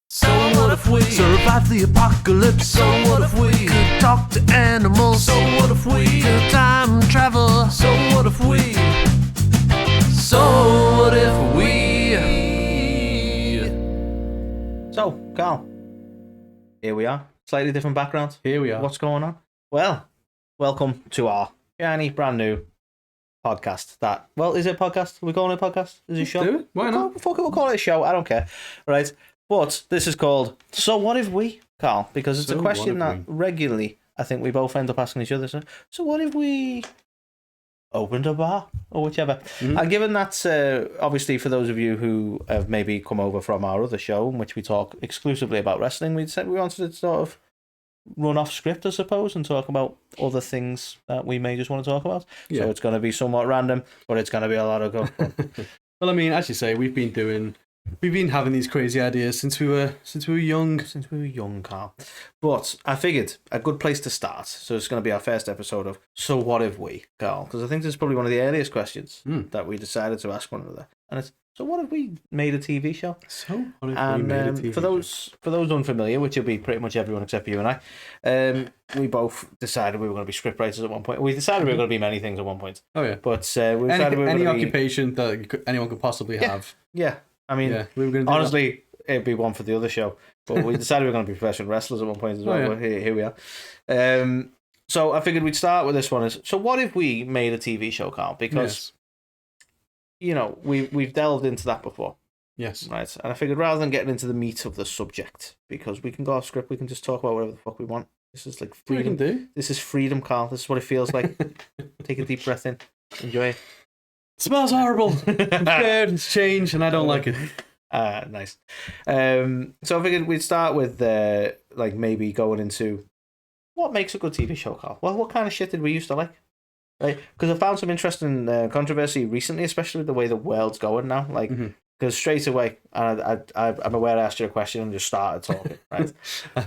So what if we survive the apocalypse? So what if we could talk to animals? So what if we could time travel? So what if we? So what if we? So, Carl, here we are. Slightly different background. Here we are. What's going on? Well, welcome to our shiny, brand new podcast. Is it a podcast? Are we calling it a podcast? Is it a show? Do it. Why not? Fuck it, we'll call it a show. I don't care. Right. But this is called So What If We, Carl? Because it's a question that regularly I think we both end up asking each other. So what if we opened a bar or whichever? Mm-hmm. And given that, obviously, for those of you who have maybe come over from our other show in which we talk exclusively about wrestling, we said we wanted to sort of run off script, I suppose, and talk about other things that we may just want to talk about. Yeah. So it's going to be somewhat random, but it's going to be a lot of good fun. Well, I mean, as you say, we've been having these crazy ideas since we were young. Since we were young, Carl. But I figured a good place to start. So it's going to be our first episode of So What If We, Carl? Because I think this is probably one of the earliest questions that we decided to ask one another. And it's, so what if we made a TV show? So what if we made a TV show? For those unfamiliar, which will be pretty much everyone except for you and I, we both decided we were going to be scriptwriters at one point. We decided we were going to be many things at one point. Oh yeah. But we decided we were any going to occupation that anyone could possibly have. Yeah. I mean, we were going to honestly, it'd be one for the other show. But we decided we were going to be professional wrestlers at one point as well. Yeah. But here we are. So I figured we'd start with this one. So what if we made a TV show, Carl? Because, you know, we've delved into that before. Yes. Right. And I figured rather than getting into the meat of the subject, because we can go off script, we can just talk about whatever the fuck we want. This is like freedom. We can do. This is freedom, Carl. This is what it feels like. Take a deep breath in. Enjoy it. It smells horrible. I'm scared. It's changed, and I don't like it. Nice. So I figured we'd start with like maybe going into what makes a good TV show, Carl. Well, what kind of shit did we used to like? Right? Because I found some interesting controversy recently, especially with the way the world's going now. Like, because straight away, and I'm aware I asked you a question and just started talking. Right?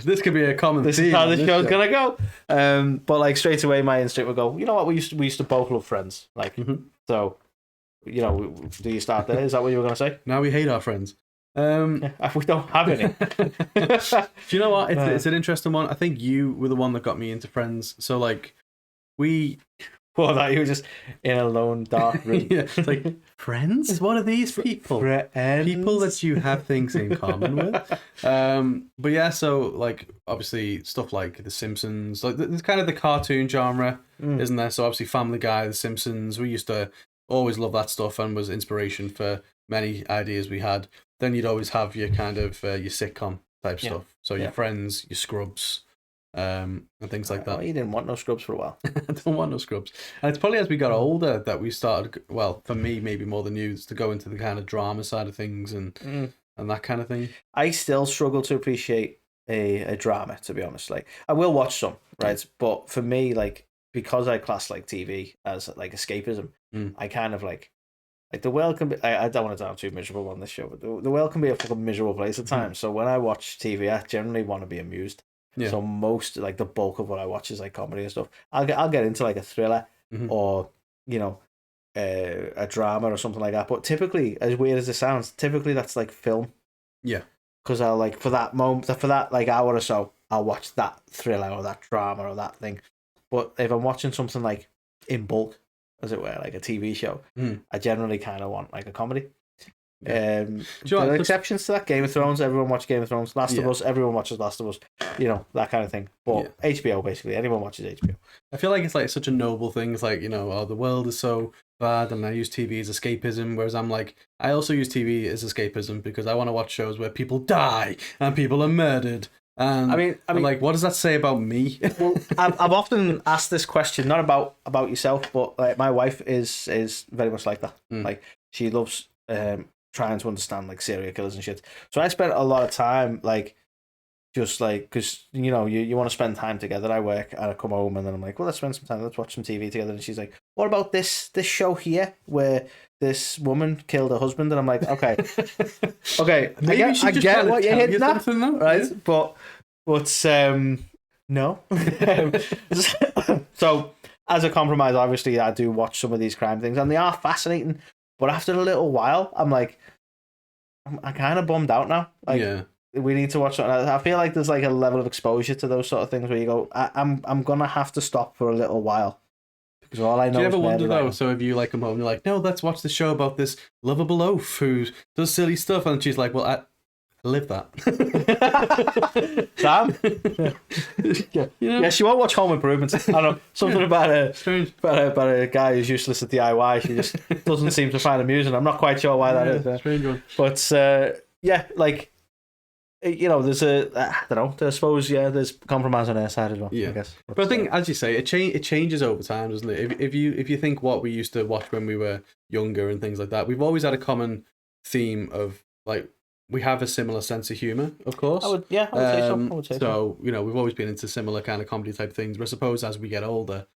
This could be a common. This is how this show's gonna go. But like straight away, my instinct would go, you know what? We used to both love Friends. Like, so. You know, do you start there? Is that what you were going to say? Now we hate our friends. We don't have any. Do you know what? It's an interesting one. I think you were the one that got me into Friends. So, like, Well, that you were just in a lone, dark room. Yeah, it's like, friends? What are these people? People that you have things in common with. But yeah, so, like, obviously, stuff like The Simpsons, like, it's kind of the cartoon genre, isn't there? So, obviously, Family Guy, The Simpsons, we used to always love that stuff and was inspiration for many ideas we had. Then you'd always have your kind of your sitcom type stuff. So your Friends, your Scrubs, and things like that. Well, you didn't want no Scrubs for a while. I don't want no Scrubs. And it's probably as we got older that we started, well, for me, maybe more than you, to go into the kind of drama side of things and that kind of thing. I still struggle to appreciate a drama, to be honest. Like, I will watch some, right? But for me, like, because I class like TV as like escapism, I kind of like the world can be. I don't want to sound too miserable on this show, but the world can be a fucking miserable place at times. So when I watch TV, I generally want to be amused. Yeah. So most, like, the bulk of what I watch is like comedy and stuff. I'll get into like a thriller or, you know, a drama or something like that. But typically, as weird as it sounds, typically that's like film. Yeah. Because I'll like for that like hour or so, I'll watch that thriller or that drama or that thing. But if I'm watching something like in bulk, as it were, like a TV show, I generally kind of want like a comedy. Yeah. There are exceptions to that. Game of Thrones, everyone watches Game of Thrones. Last of Us, everyone watches Last of Us. You know, that kind of thing. But HBO, basically, anyone watches HBO. I feel like it's like such a noble thing. It's like, you know, oh, the world is so bad and I use TV as escapism, whereas I'm like, I also use TV as escapism because I want to watch shows where people die and people are murdered. And I mean, like, what does that say about me? Well, I've often asked this question, not about yourself, but like my wife is very much like that. Like, she loves trying to understand like serial killers and shit. So I spent a lot of time like just like, because you know you want to spend time together. I work and I come home and then I'm like, well, let's spend some time, let's watch some TV together. And she's like, what about this show here where this woman killed her husband? And I'm like, okay, Maybe I get what you're hitting at, right? Yeah. But no. So as a compromise, obviously, I do watch some of these crime things, and they are fascinating. But after a little while, I'm like, I'm kind of bummed out now. Like, we need to watch something. I feel like there's like a level of exposure to those sort of things where you go, I'm gonna have to stop for a little while because all I know. Do you ever is wonder Mary though? Writing. So if you like come home, and you're like, no, let's watch the show about this lovable oaf who does silly stuff, and she's like, well, I live that. Sam? Yeah. You know? Yeah, she won't watch Home Improvement. I don't know, something about a guy who's useless at DIY. She just doesn't seem to find amusing. I'm not quite sure why that is. Strange one. But yeah, like, you know, there's I don't know. I suppose there's compromise on their side as well. Yeah, I guess. But I think, as you say, it changes over time, doesn't it? If you think what we used to watch when we were younger and things like that, we've always had a common theme of like we have a similar sense of humor, of course. I would say so. I would say so. So you know, we've always been into similar kind of comedy type things. But I suppose as we get older,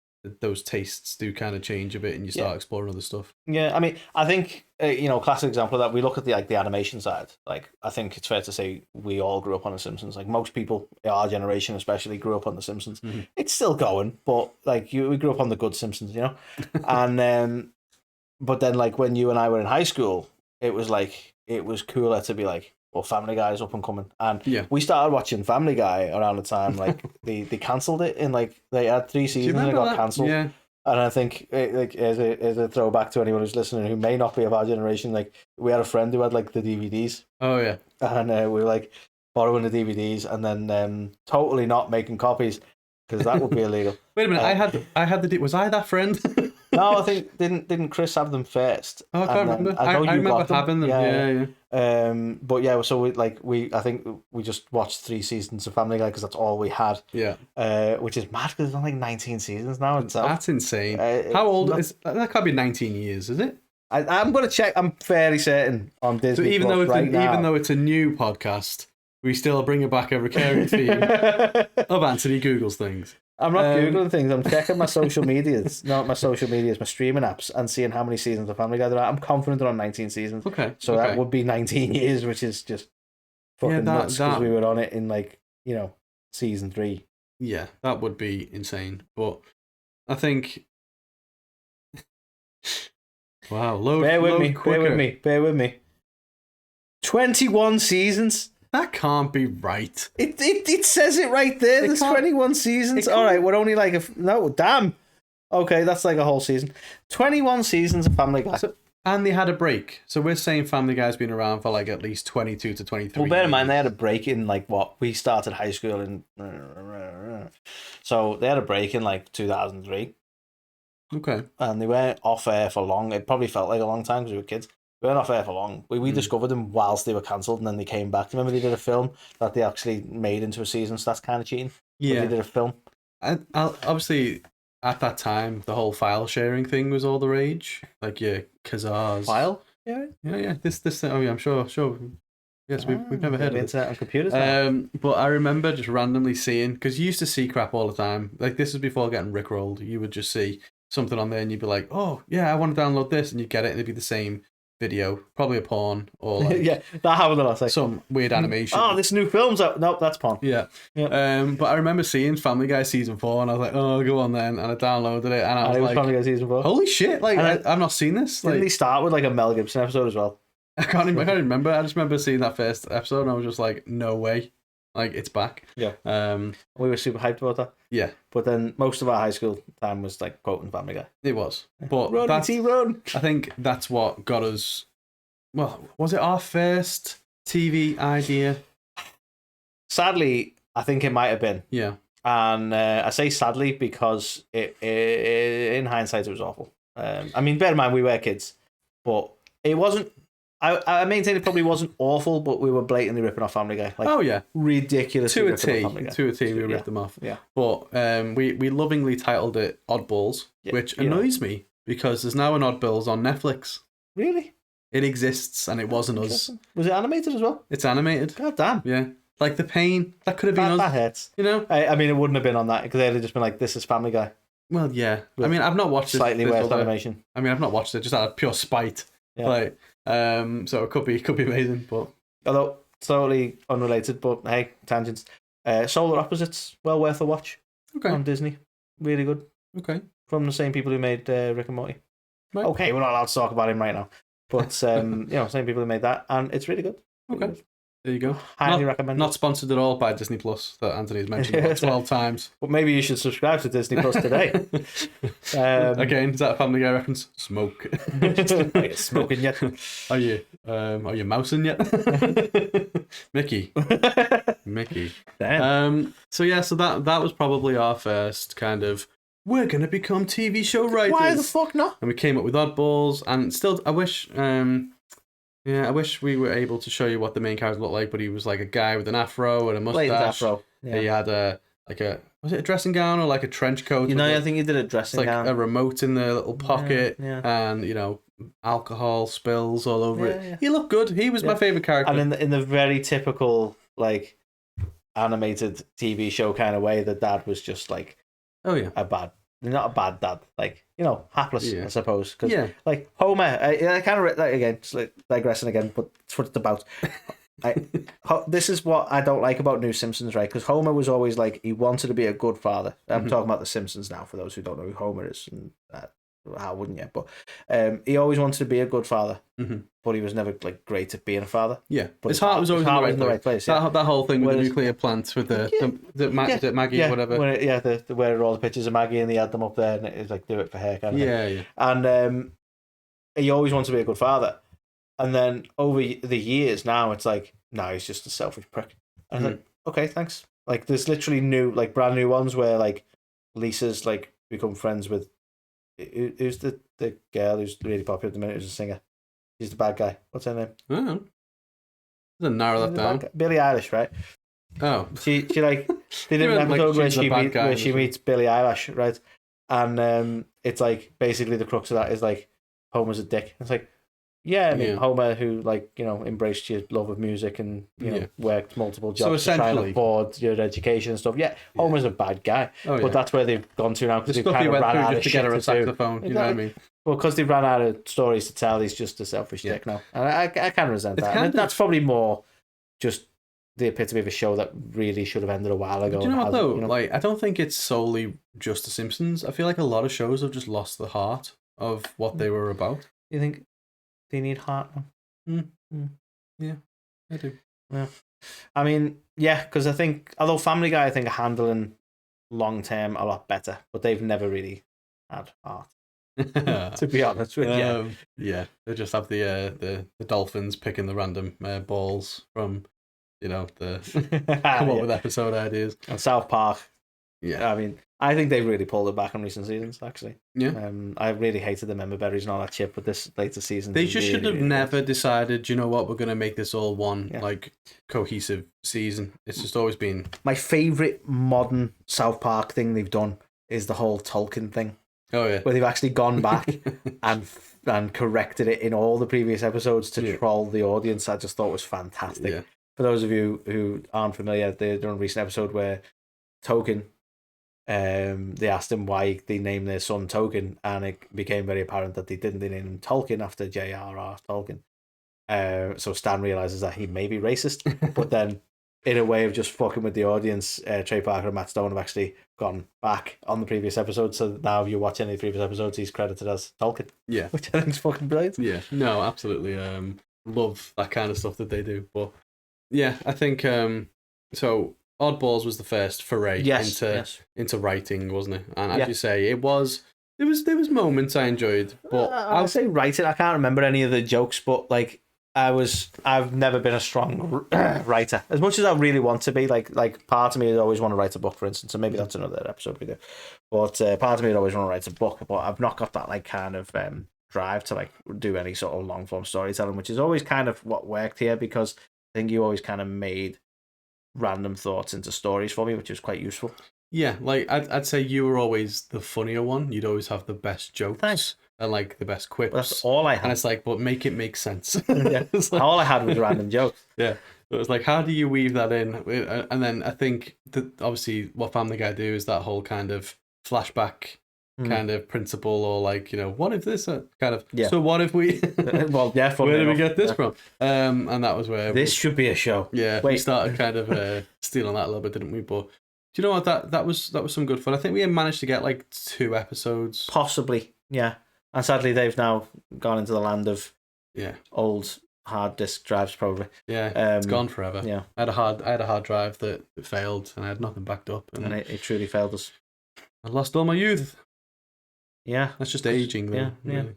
those tastes do kind of change a bit, and you start exploring other stuff. Yeah, I mean, I think classic example of that. We look at the animation side. Like, I think it's fair to say we all grew up on The Simpsons. Like most people, our generation especially, grew up on The Simpsons. Mm-hmm. It's still going, but like we grew up on the good Simpsons, you know. And but then like when you and I were in high school, it was cooler to be like, well, Family Guy is up and coming, and we started watching Family Guy around the time like they cancelled it in like they had 3 seasons and it got cancelled. Yeah. And I think, like, as a throwback to anyone who's listening who may not be of our generation, like, we had a friend who had, like, the DVDs. Oh, yeah. And we were, like, borrowing the DVDs and then totally not making copies, because that would be illegal. Wait a minute, I had the... Was I that friend? No, I think, didn't Chris have them first? Oh, I can't remember. I remember having them, yeah. But yeah, so I think we just watched 3 seasons of Family Guy because that's all we had. Yeah. Which is mad because there's like 19 seasons now itself. That's insane. How old is that? Can't be 19 years, is it? I'm going to check. I'm fairly certain on Disney. So even though it's a new podcast, we still bring it back a recurring theme of Anthony Googles things. I'm not Googling things. I'm checking my social medias. Not my social medias, my streaming apps, and seeing how many seasons of Family Guy there are. I'm confident they're on 19 seasons. Okay. So that would be 19 years, which is just fucking nuts because we were on it in like, you know, season 3. Yeah, that would be insane. But I think... Wow, Bear with me. 21 seasons. That can't be right. It says it right there. There's 21 seasons. All right, we're only like no, damn. Okay, that's like a whole season. 21 seasons of Family Guy. And they had a break. So we're saying Family Guy's been around for like at least 22 to 23 Well, bear in mind, they had a break in like what? We started high school in... So they had a break in like 2003. Okay. And they weren't off air for long. It probably felt like a long time because we were kids. We weren't off air for long. We discovered them whilst they were cancelled, and then they came back. Remember they did a film that they actually made into a season, so that's kind of cheating. Yeah. But they did a film. And obviously, at that time, the whole file sharing thing was all the rage. Like, Kazars. File? Yeah. Yeah. This thing. Oh, yeah, I'm sure. Yes, we've never heard of it. Internet and computers. But I remember just randomly seeing, because you used to see crap all the time. Like, this was before getting rickrolled. You would just see something on there, and you'd be like, oh, yeah, I want to download this. And you'd get it, and it'd be the same video, probably a porn or like yeah, that happened a lot. Like, some weird animation. Oh, this new film's out. Nope, that's porn. Yeah. But I remember seeing Family Guy season 4, and I was like, oh, go on then, and I downloaded it, and I was like, Family Guy season 4. Holy shit! Like, I've not seen this. Didn't they start with like a Mel Gibson episode as well? I can't remember. I just remember seeing that first episode, and I was just like, no way. Like, it's back. Yeah. We were super hyped about that. Yeah. But then most of our high school time was like quoting Family Guy. It was. But run. I think that's what got us. Well, was it our first TV idea? Sadly, I think it might have been. Yeah. And I say sadly because in hindsight, it was awful. I mean, bear in mind, we were kids, but it wasn't. I maintain it probably wasn't awful, but we were blatantly ripping off Family Guy. Like, oh yeah, ridiculous. To a T, we ripped them off. Yeah, but we lovingly titled it Oddballs, which annoys me because there's now an Oddballs on Netflix. Really? It exists, and it wasn't us. Was it animated as well? It's animated. God damn. Yeah, like the pain that could have been us. That hurts. You know. I mean, it wouldn't have been on that because they'd have just been like, "This is Family Guy." Well, yeah. I mean, I've not watched slightly worse animation. I mean, I've not watched it just out of pure spite. Yeah. Like, so it could be amazing, but although totally unrelated. But hey, tangents. Solar Opposites, well worth a watch. Okay. On Disney, really good. Okay. From the same people who made Rick and Morty. Right. Okay, we're not allowed to talk about him right now, but same people who made that, and it's really good. Okay. There you go. Highly recommend. Not sponsored at all by Disney Plus that Anthony's mentioned about 12 times. But maybe you should subscribe to Disney Plus today. Again, is that a Family Guy reference? Smoke. Are you smoking yet? Are you mousing yet? Mickey. Damn. So that was probably our first kind of, we're gonna become TV show writers. Why the fuck not? And we came up with oddballs, and still, I wish we were able to show you what the main character looked like, but he was like a guy with an afro and a mustache. Afro. Yeah. He had was it a dressing gown or like a trench coat? I think he did a dressing gown. A remote in the little pocket, yeah. and alcohol spills all over it. Yeah. He looked good. He was my favorite character. And in the very typical like animated TV show kind of way, the dad was just like, oh yeah, not a bad dad, like hapless, I suppose. Because like Homer, I kind of again, just like digressing again, but it's what it's about. This is what I don't like about New Simpsons, right? Because Homer was always like, he wanted to be a good father. I'm talking about the Simpsons now, for those who don't know who Homer is, and how wouldn't you? But he always wanted to be a good father, but he was never like great at being a father. Yeah, but his heart was always in the right place. Yeah. That whole thing with the nuclear plant with the Maggie, whatever. Where all the pictures of Maggie and he had them up there, and it was like, do it for her kind of thing. Yeah. And he always wanted to be a good father. And then over the years now, it's like, no, he's just a selfish prick. And I'm like, okay, thanks. Like, there's literally brand new ones where like Lisa's like become friends with who's the girl who's really popular at the minute, who's a singer. She's the bad guy. What's her name? I don't know. Doesn't narrow that down. Billie Eilish, right? Oh, she like they did an episode where she meets Billie Eilish, right? And it's like basically the crux of that is like Homer's a dick. It's like, Homer who embraced your love of music and worked multiple jobs to try and afford your education and stuff. Homer's a bad guy, but that's where they've gone to now because they've kind of ran out of shit to saxophone. You know what I mean? Well, because they've ran out of stories to tell, he's just a selfish dick now, and I kind of resent that. And that's probably more just the epitome of a show that really should have ended a while ago. But you know what though? Like, I don't think it's solely just The Simpsons. I feel like a lot of shows have just lost the heart of what they were about. You think? They need heart now. Yeah, I do. Yeah, I mean, because I think, although Family Guy, I think, are handling long term a lot better, but they've never really had heart. To be honest with you, they just have the dolphins picking the random balls from the come up with episode ideas. And South Park. Yeah, I mean, I think they've really pulled it back in recent seasons, actually. Yeah. I really hated the member berries and all that shit, but this later season... They just should have never decided, you know what, we're going to make this all one, cohesive season. It's just always been... My favourite modern South Park thing they've done is the whole Tolkien thing. Oh, yeah. Where they've actually gone back and corrected it in all the previous episodes to troll the audience. I just thought was fantastic. Yeah. For those of you who aren't familiar, they've done a recent episode where Tolkien... they asked him why they named their son Tolkien, and it became very apparent that they didn't. They named him Tolkien after J.R.R. Tolkien. So Stan realizes that he may be racist, but then in a way of just fucking with the audience, Trey Parker and Matt Stone have actually gone back on the previous episode. So now if you watch any of the previous episodes, he's credited as Tolkien. Yeah, which I think is fucking brilliant. Yeah, no, absolutely. Love that kind of stuff that they do. But yeah, I think so. Oddballs was the first foray into writing, wasn't it? And as you say, there was moments I enjoyed, but I'll say writing. I can't remember any of the jokes, but like I've never been a strong writer as much as I really want to be. Like part of me would always want to write a book, for instance, and maybe that's another episode we do. But part of me would always want to write a book, but I've not got that like kind of drive to like do any sort of long form storytelling, which is always kind of what worked here because I think you always kind of made random thoughts into stories for me, which was quite useful. Yeah, like I'd say you were always the funnier one. You'd always have the best jokes. Thanks. And like the best quips. Well, that's all I had. And it's like, but make it make sense. All I had was random jokes. Yeah. It was like, how do you weave that in? And then I think that obviously what Family Guy do is that whole kind of flashback kind of principle, or like, what if this kind of, so what if we, well, yeah, where did we get this from? And that was where this should be a show. Yeah, we started kind of stealing that a little bit, didn't we? But do you know what, that was some good fun. I think we managed to get like 2 episodes, possibly. Yeah, and sadly they've now gone into the land of old hard disk drives probably. Yeah, it's gone forever. Yeah, I had a hard drive that failed, and I had nothing backed up, and it truly failed us. I lost all my youth. Yeah, that's just aging, though. Yeah, really.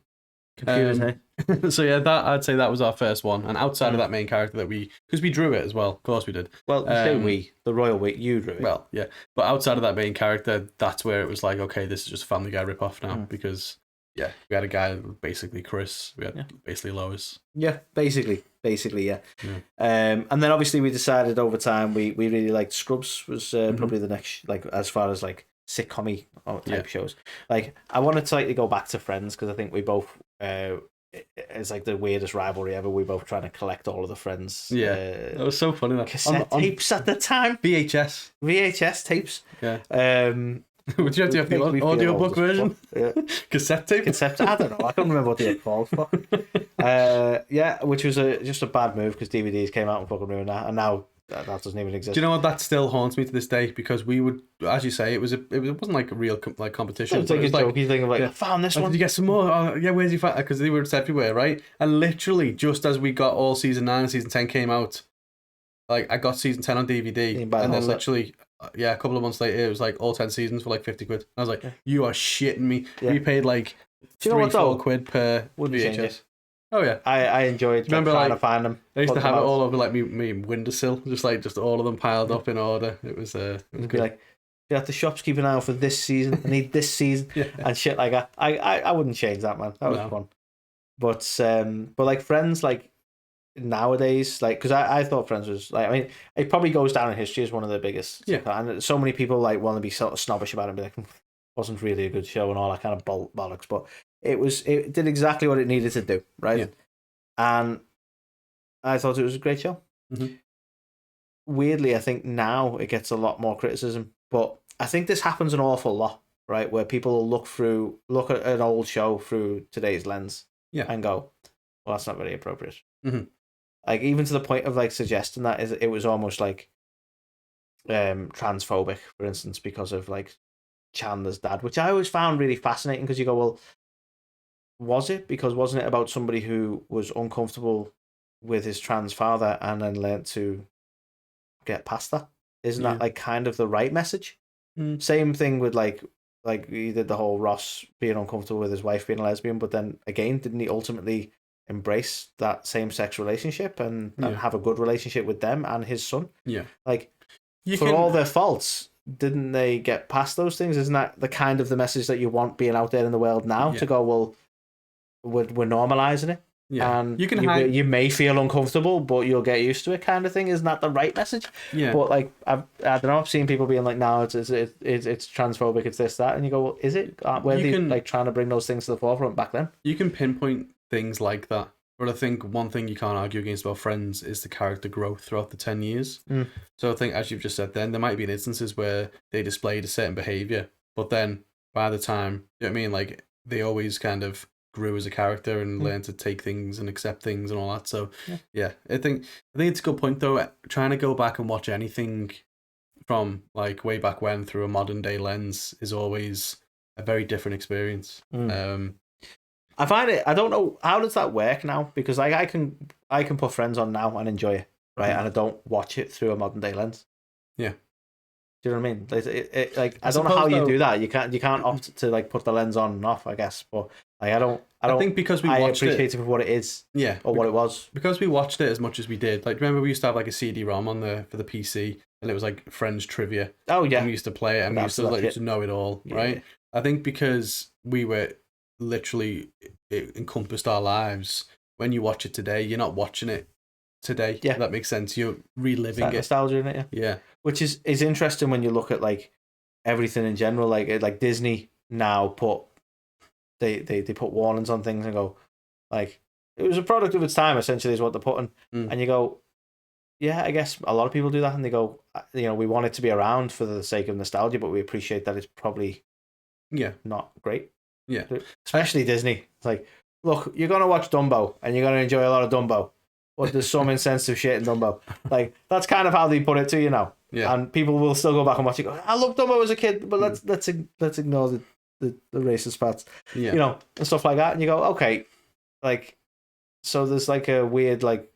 Computers, hey? So yeah, I'd say that was our first one, and outside of that main character that because we drew it as well, of course we did. Well, the royal we, you drew it. Well, yeah, but outside of that main character, that's where it was like, okay, this is just a Family Guy ripoff now, because yeah, we had a guy basically Chris, we had basically Lois. Yeah, basically, yeah. And then obviously we decided over time we really liked Scrubs was probably the next, like, as far as like sitcom-y type shows. Like, I want to slightly go back to Friends because I think we both it's like the weirdest rivalry ever. We both trying to collect all of the Friends. Yeah, it was so funny. That cassette tapes at the time. VHS tapes. Yeah. Would you have to have the audiobook version? Yeah. Cassette tape? I don't know. I can't remember what they were called. Yeah, which was just a bad move because DVDs came out and fucking ruined that, and now that doesn't even exist. Do you know what? That still haunts me to this day because we would, as you say, it wasn't like a real competition. It was like a jokey thing of like, I found this one. Did you get some more? Oh, yeah, where's you find? Because they were everywhere, right? And literally, just as we got all season 9 and season 10 came out, like I got season 10 on DVD, and then literally, a couple of months later, it was like all 10 seasons for like 50 quid. I was like, you are shitting me. Yeah. We paid like £3-4 per VHS. Oh yeah, I enjoyed trying to find them. I used to have it all over like me windowsill, just all of them piled up in order. It was good. Like, you have the shops keep an eye out for this season. I need this season and shit like that. I wouldn't change that, man. That was fun. But like Friends, like nowadays, like because I thought Friends was like, I mean, it probably goes down in history as one of the biggest. Yeah, and so many people like want to be sort of snobbish about it and be like, wasn't really a good show and all that kind of bollocks, but. It did exactly what it needed to do, right? Yeah. And I thought it was a great show. Mm-hmm. Weirdly, I think now it gets a lot more criticism, but I think this happens an awful lot, right? Where people look at an old show through today's lens, and go, "Well, that's not very appropriate." Mm-hmm. Like even to the point of like suggesting that it was almost like transphobic, for instance, because of like Chandler's dad, which I always found really fascinating because you go, well. Was it? Because wasn't it about somebody who was uncomfortable with his trans father and then learned to get past that? Isn't that like kind of the right message? Mm. Same thing with like you did the whole Ross being uncomfortable with his wife being a lesbian, but then again, didn't he ultimately embrace that same-sex relationship and have a good relationship with them and his son? Yeah. Like, all their faults, didn't they get past those things? Isn't that the kind of the message that you want being out there in the world now to go, well, we're normalizing it, and you may feel uncomfortable, but you'll get used to it, kind of thing. Isn't that the right message? Yeah. But like I don't know. I've seen people being like, "No, it's transphobic. It's this, that," and you go, "Well, is it?" Were they like trying to bring those things to the forefront back then? You can pinpoint things like that, but I think one thing you can't argue against about Friends is the character growth throughout the 10 years. Mm. So I think, as you've just said, then there might be instances where they displayed a certain behavior, but then by the time, you know what I mean, like they always kind of grew as a character and learned to take things and accept things and all that. So I think it's a good point though. Trying to go back and watch anything from like way back when through a modern day lens is always a very different experience. I find it. I don't know how does that work now, because like I can put Friends on now and enjoy it, right? And I don't watch it through a modern day lens. Yeah. Do you know what I mean? Like I don't know how you do that. You can't opt to like put the lens on and off, I guess. But like I don't think because we watched appreciate it for what it is. Yeah. Or what it was. Because we watched it as much as we did. Like remember we used to have like a CD-ROM for the PC and it was like Friends trivia. Oh yeah. And we used to play it and we used to know it all, right? I think because we were literally it encompassed our lives. When you watch it today, you're not watching it today. Yeah, that makes sense. You're reliving it. Nostalgia in it, yeah. Which is interesting when you look at like everything in general. Like Disney now they put warnings on things and go like it was a product of its time. Essentially, is what they're putting, and you go, yeah, I guess a lot of people do that, and they go, you know, we want it to be around for the sake of nostalgia, but we appreciate that it's probably not great. Yeah, especially Disney. It's like, look, you're gonna watch Dumbo and you're gonna enjoy a lot of Dumbo. But there's some insensitive shit in Dumbo. Like that's kind of how they put it to you now. Yeah. And people will still go back and watch it. Go, I loved Dumbo as a kid, but let's ignore the racist parts. Yeah. You know, and stuff like that. And you go, okay, like so there's like a weird like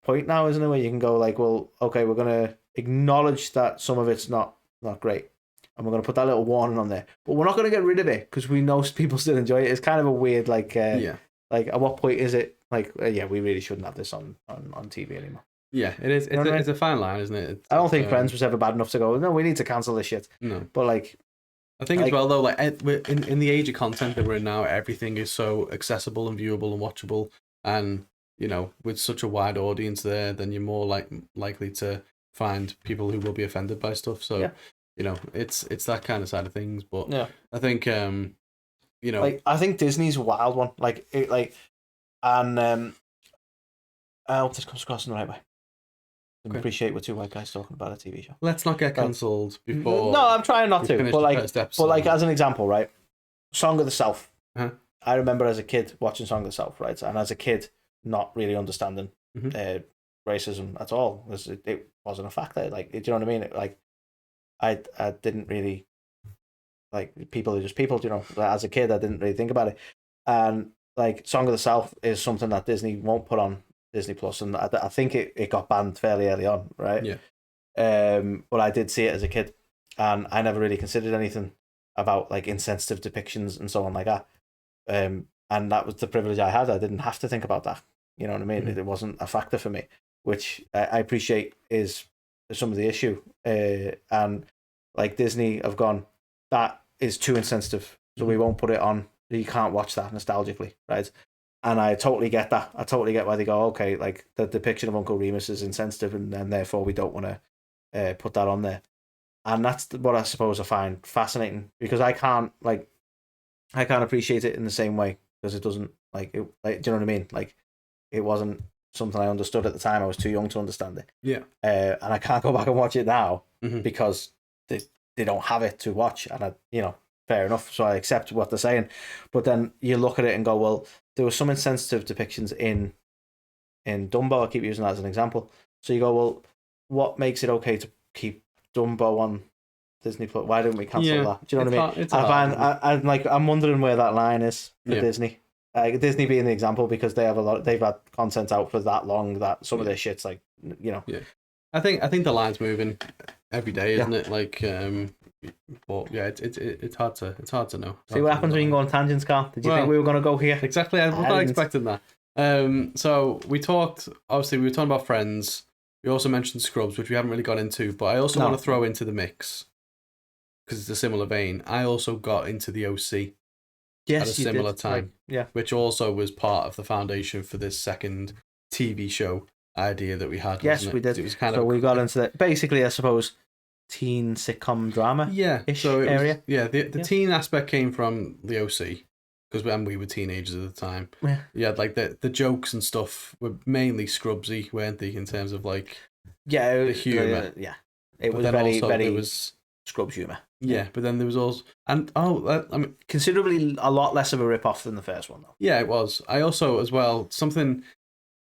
point now, isn't it, where you can go like, well, okay, we're gonna acknowledge that some of it's not great, and we're gonna put that little warning on there, but we're not gonna get rid of it because we know people still enjoy it. It's kind of a weird like like at what point is it like yeah, we really shouldn't have this on TV anymore. Yeah, it is. It's a fine line, isn't it? I don't think Friends was ever bad enough to go, no, we need to cancel this shit. No, but like. I think as well though, like in the age of content that we're in now, everything is so accessible and viewable and watchable, and you know, with such a wide audience there, then you're more likely to find people who will be offended by stuff. So you know, it's that kind of side of things. But I think you know, like I think Disney's a wild one. Like it, like, and I hope this comes across in the right way. I appreciate we're two white guys talking about a TV show. Let's not get cancelled before. No, I'm trying not to. But like as an example, right? Song of the South. Uh-huh. I remember as a kid watching Song of the South, right? And as a kid, not really understanding racism at all. It wasn't a factor. Like, do you know what I mean? Like, I didn't really like people are just people. You know, as a kid, I didn't really think about it. And like Song of the South is something that Disney won't put on Disney Plus, and I think it got banned fairly early on, right? Yeah. But I did see it as a kid, and I never really considered anything about like insensitive depictions and so on like that. And that was the privilege I had. I didn't have to think about that. You know what I mean? It wasn't a factor for me, which I appreciate is some of the issue. And like Disney have gone, that is too insensitive, so we won't put it on. You can't watch that nostalgically, right? And I totally get that. I totally get why they go, okay, like the depiction of Uncle Remus is insensitive, and therefore we don't want to put that on there. And that's what I suppose I find fascinating, because I can't appreciate it in the same way, because it doesn't like it. Like, do you know what I mean? Like, it wasn't something I understood at the time. I was too young to understand it. Yeah. And I can't go back and watch it now because they don't have it to watch, and fair enough. So I accept what they're saying, but then you look at it and go, well, there were some insensitive depictions in Dumbo. I keep using that as an example. So you go, well, what makes it okay to keep Dumbo on Disney Plus? Why didn't we cancel that? Do you know what I mean? I'm wondering where that line is for Disney. Disney being the example, because they have they've had content out for that long that some of their shit's like, you know. Yeah, I think the line's moving every day, isn't it? Like, but yeah, it's hard to know. See what happens when you can go on tangents, Carl. Did you think we were going to go here? Exactly, I was not expecting that. So we were talking about Friends. We also mentioned Scrubs, which we haven't really got into, but I also want to throw into the mix, because it's a similar vein. I also got into the OC at a similar time, which also was part of the foundation for this second TV show idea that we had. Yes, we did. It was kind of, we got into that. Basically, I suppose, teen sitcom drama. Area. The teen aspect came from the OC, because when we were teenagers at the time. Yeah, like the jokes and stuff were mainly Scrubsy, weren't they, in terms of like the humour. It was very was Scrubs humour. Yeah, but then there was also, and I mean, considerably a lot less of a rip off than the first one though. Yeah, it was. I also as well, something,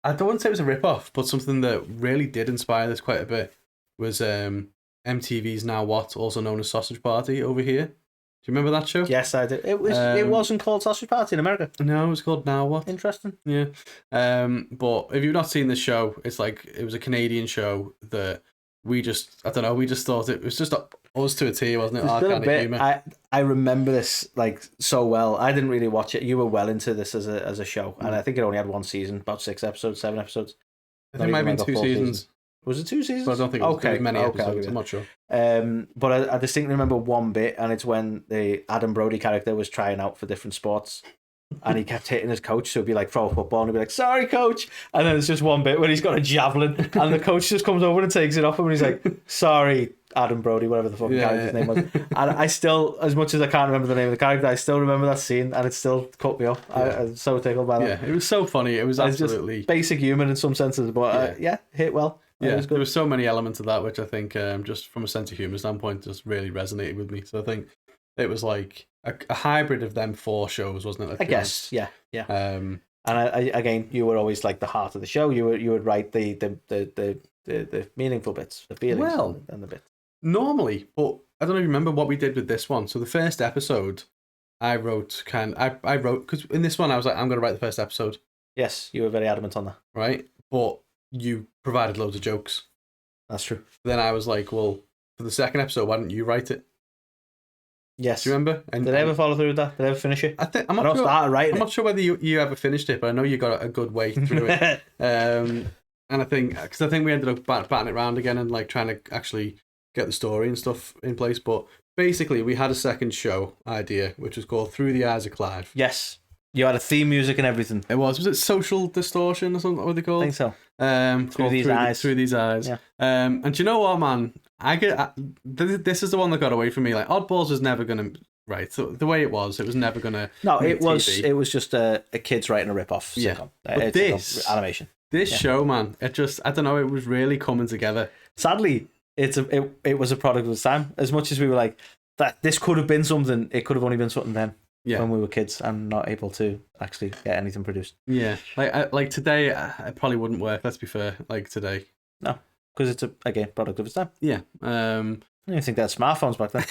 I don't want to say it was a rip off, but something that really did inspire this quite a bit was MTV's Now What, also known as Sausage Party over here. Do you remember that show? Yes, I did. It wasn't called Sausage Party in America. No, it was called Now What. Interesting. Yeah. But if you've not seen this show, it's like, it was a Canadian show that we just thought it was just us to a T, wasn't it? Our kind of humour. I remember this like so well. I didn't really watch it. You were well into this as a show, and I think it only had one season, about 6 episodes, 7 episodes. I think it might have been 2 seasons. Was it 2 seasons? But I don't think it was many episodes. I'm not sure. But I distinctly remember one bit, and it's when the Adam Brody character was trying out for different sports, and he kept hitting his coach, so he'd be like, throw a football, and he'd be like, sorry, coach. And then there's just one bit where he's got a javelin, and the coach just comes over and takes it off him, and he's like, sorry, Adam Brody, whatever the fucking character's name was. And I still, as much as I can't remember the name of the character, I still remember that scene, and it still cut me up. I was so tickled by that. Yeah, it was so funny. It was absolutely just basic humour in some senses, but hit well. Yeah, there were so many elements of that which I think, just from a sense of humour standpoint, just really resonated with me. So I think it was like a hybrid of them 4 shows, wasn't it? I guess, yeah. And again, you were always like the heart of the show. You would write the meaningful bits, the feelings, and the bits. Normally, but I don't know if you remember what we did with this one. So the first episode, I wrote because in this one I was like, I'm going to write the first episode, Yes, you were very adamant on that. right? But you provided loads of jokes. That's true. Then I was like, well, for the second episode, why didn't you write it? Yes. Do you remember? And Did I ever follow through with that? Did I ever finish it? I'm I not sure. started writing I'm not sure whether you ever finished it, but I know you got a good way through it. And I think we ended up batting it around again and like trying to actually get the story and stuff in place. But basically, we had a second show idea, which was called Through the Eyes of Clive. Yes. You had a theme music and everything. It was it Social Distortion or something? What were they called? I think so. Through These Eyes. Through These Eyes. Yeah. And do you know what, man? This is the one that got away from me. Like Oddballs was never gonna so the way it was never gonna. No, make it was TV. It was just a kids writing a rip-off sitcom. But It's this animation. This show, man, it just I don't know. It was really coming together. Sadly, it was a product of its time. As much as we were like that, this could have been something. It could have only been something then. Yeah. When we were kids and not able to actually get anything produced. Yeah, like today, it probably wouldn't work. Let's be fair. Like today, no, because it's a product of its time. Yeah. I didn't even think they had smartphones back then.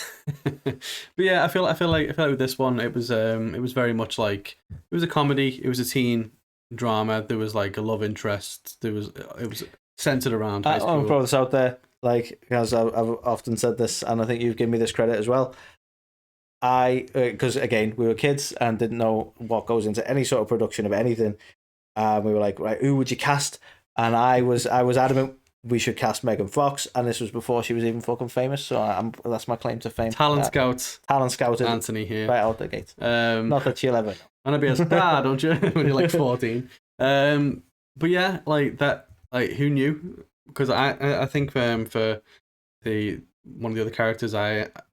But yeah, I feel like with this one, it was very much like it was a comedy. It was a teen drama. There was like a love interest. It was centered around high school. I'll throw this out there, like because I've often said this, and I think you've given me this credit as well. Because again, we were kids and didn't know what goes into any sort of production of anything. We were like, right, who would you cast? And I was adamant we should cast Megan Fox, and this was before she was even fucking famous. So that's my claim to fame. Talent scout Antony here, right out the gate. Not that she'll ever. And I'd be a star, don't you? When you're like 14. But yeah, like that. Like who knew? Because I think for one of the other characters,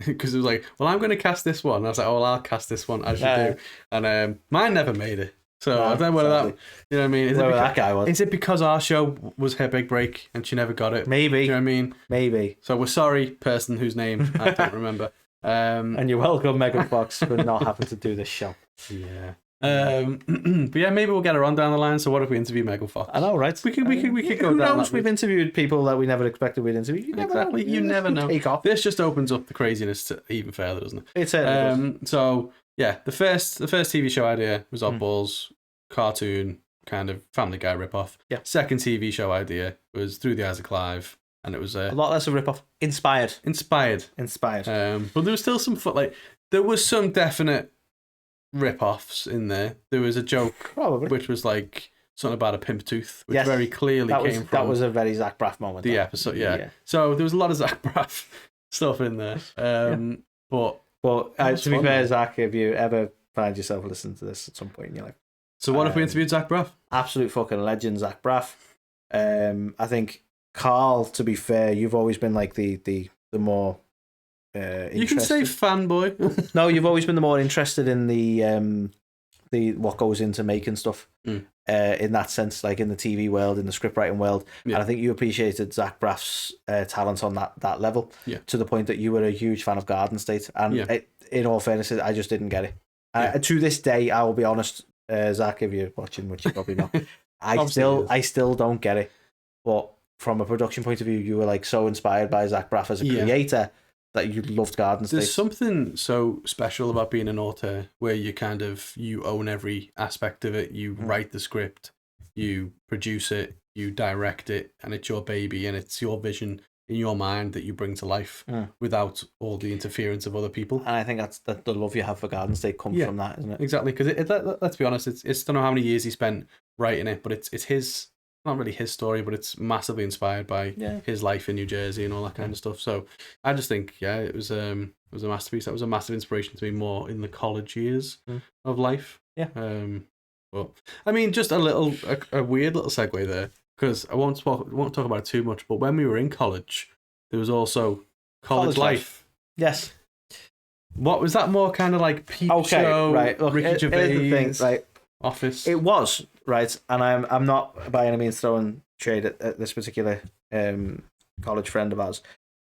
because it was like, well, I'm going to cast this one. I was like, oh, well, I'll cast this one as you do, and mine never made it. So I don't know whether that, you know what I mean? Whoever that guy was. Is it because our show was her big break and she never got it? Maybe. Do you know what I mean? Maybe. So we're sorry, person whose name I don't remember. And you're welcome, Megan Fox, for not having to do this show. Yeah. But yeah, maybe we'll get her on down the line. So what if we interview Megan Fox? I know, right? We could go Who down knows? We've interviewed people that we never expected we'd interview. You never know. Take off. This just opens up the craziness to even further, doesn't it? It certainly does. So yeah, the first TV show idea was Oddballs, cartoon kind of Family Guy ripoff. Yeah. Second TV show idea was Through the Eyes of Clive, and it was a lot less of a ripoff. Inspired. But there was still some there was some definite rip-offs in there. There was a joke which was like something about a pimp tooth, which very clearly came from... That was a very Zach Braff moment. The episode, yeah. So there was a lot of Zach Braff stuff in there. But to be fair, Zach, if you ever find yourself listening to this at some point in your life... So what if we interviewed Zach Braff? Absolute fucking legend, Zach Braff. I think, Karl, to be fair, you've always been like the more... you can say fanboy. No, you've always been the more interested in the what goes into making stuff. In that sense, like in the TV world, in the scriptwriting world, and I think you appreciated Zach Braff's talent on that level. To the point that you were a huge fan of Garden State, and in all fairness, I just didn't get it. To this day, I will be honest, Zach, if you're watching, which you probably not, I still don't get it. But from a production point of view, you were like so inspired by Zach Braff as a creator that you loved Garden State. There's something so special about being an author where you own every aspect of it. You write the script, you produce it, you direct it, and it's your baby and it's your vision in your mind that you bring to life without all the interference of other people. And I think that's the love you have for Garden State comes from that, isn't it? Exactly, because let's be honest, it's don't know how many years he spent writing it, but it's his, not really his story, but it's massively inspired by his life in New Jersey and all that kind of stuff. So I just think, it was a masterpiece. That was a massive inspiration to me more in the college years of life. Yeah. But I mean, just a weird little segue there, because I won't talk about it too much. But when we were in college, there was also college life. Yes. What was that more kind of like peep show? Right. Look, Ricky Gervais, the thing, right? Office. It was right, and I'm not by any means throwing shade at this particular college friend of ours,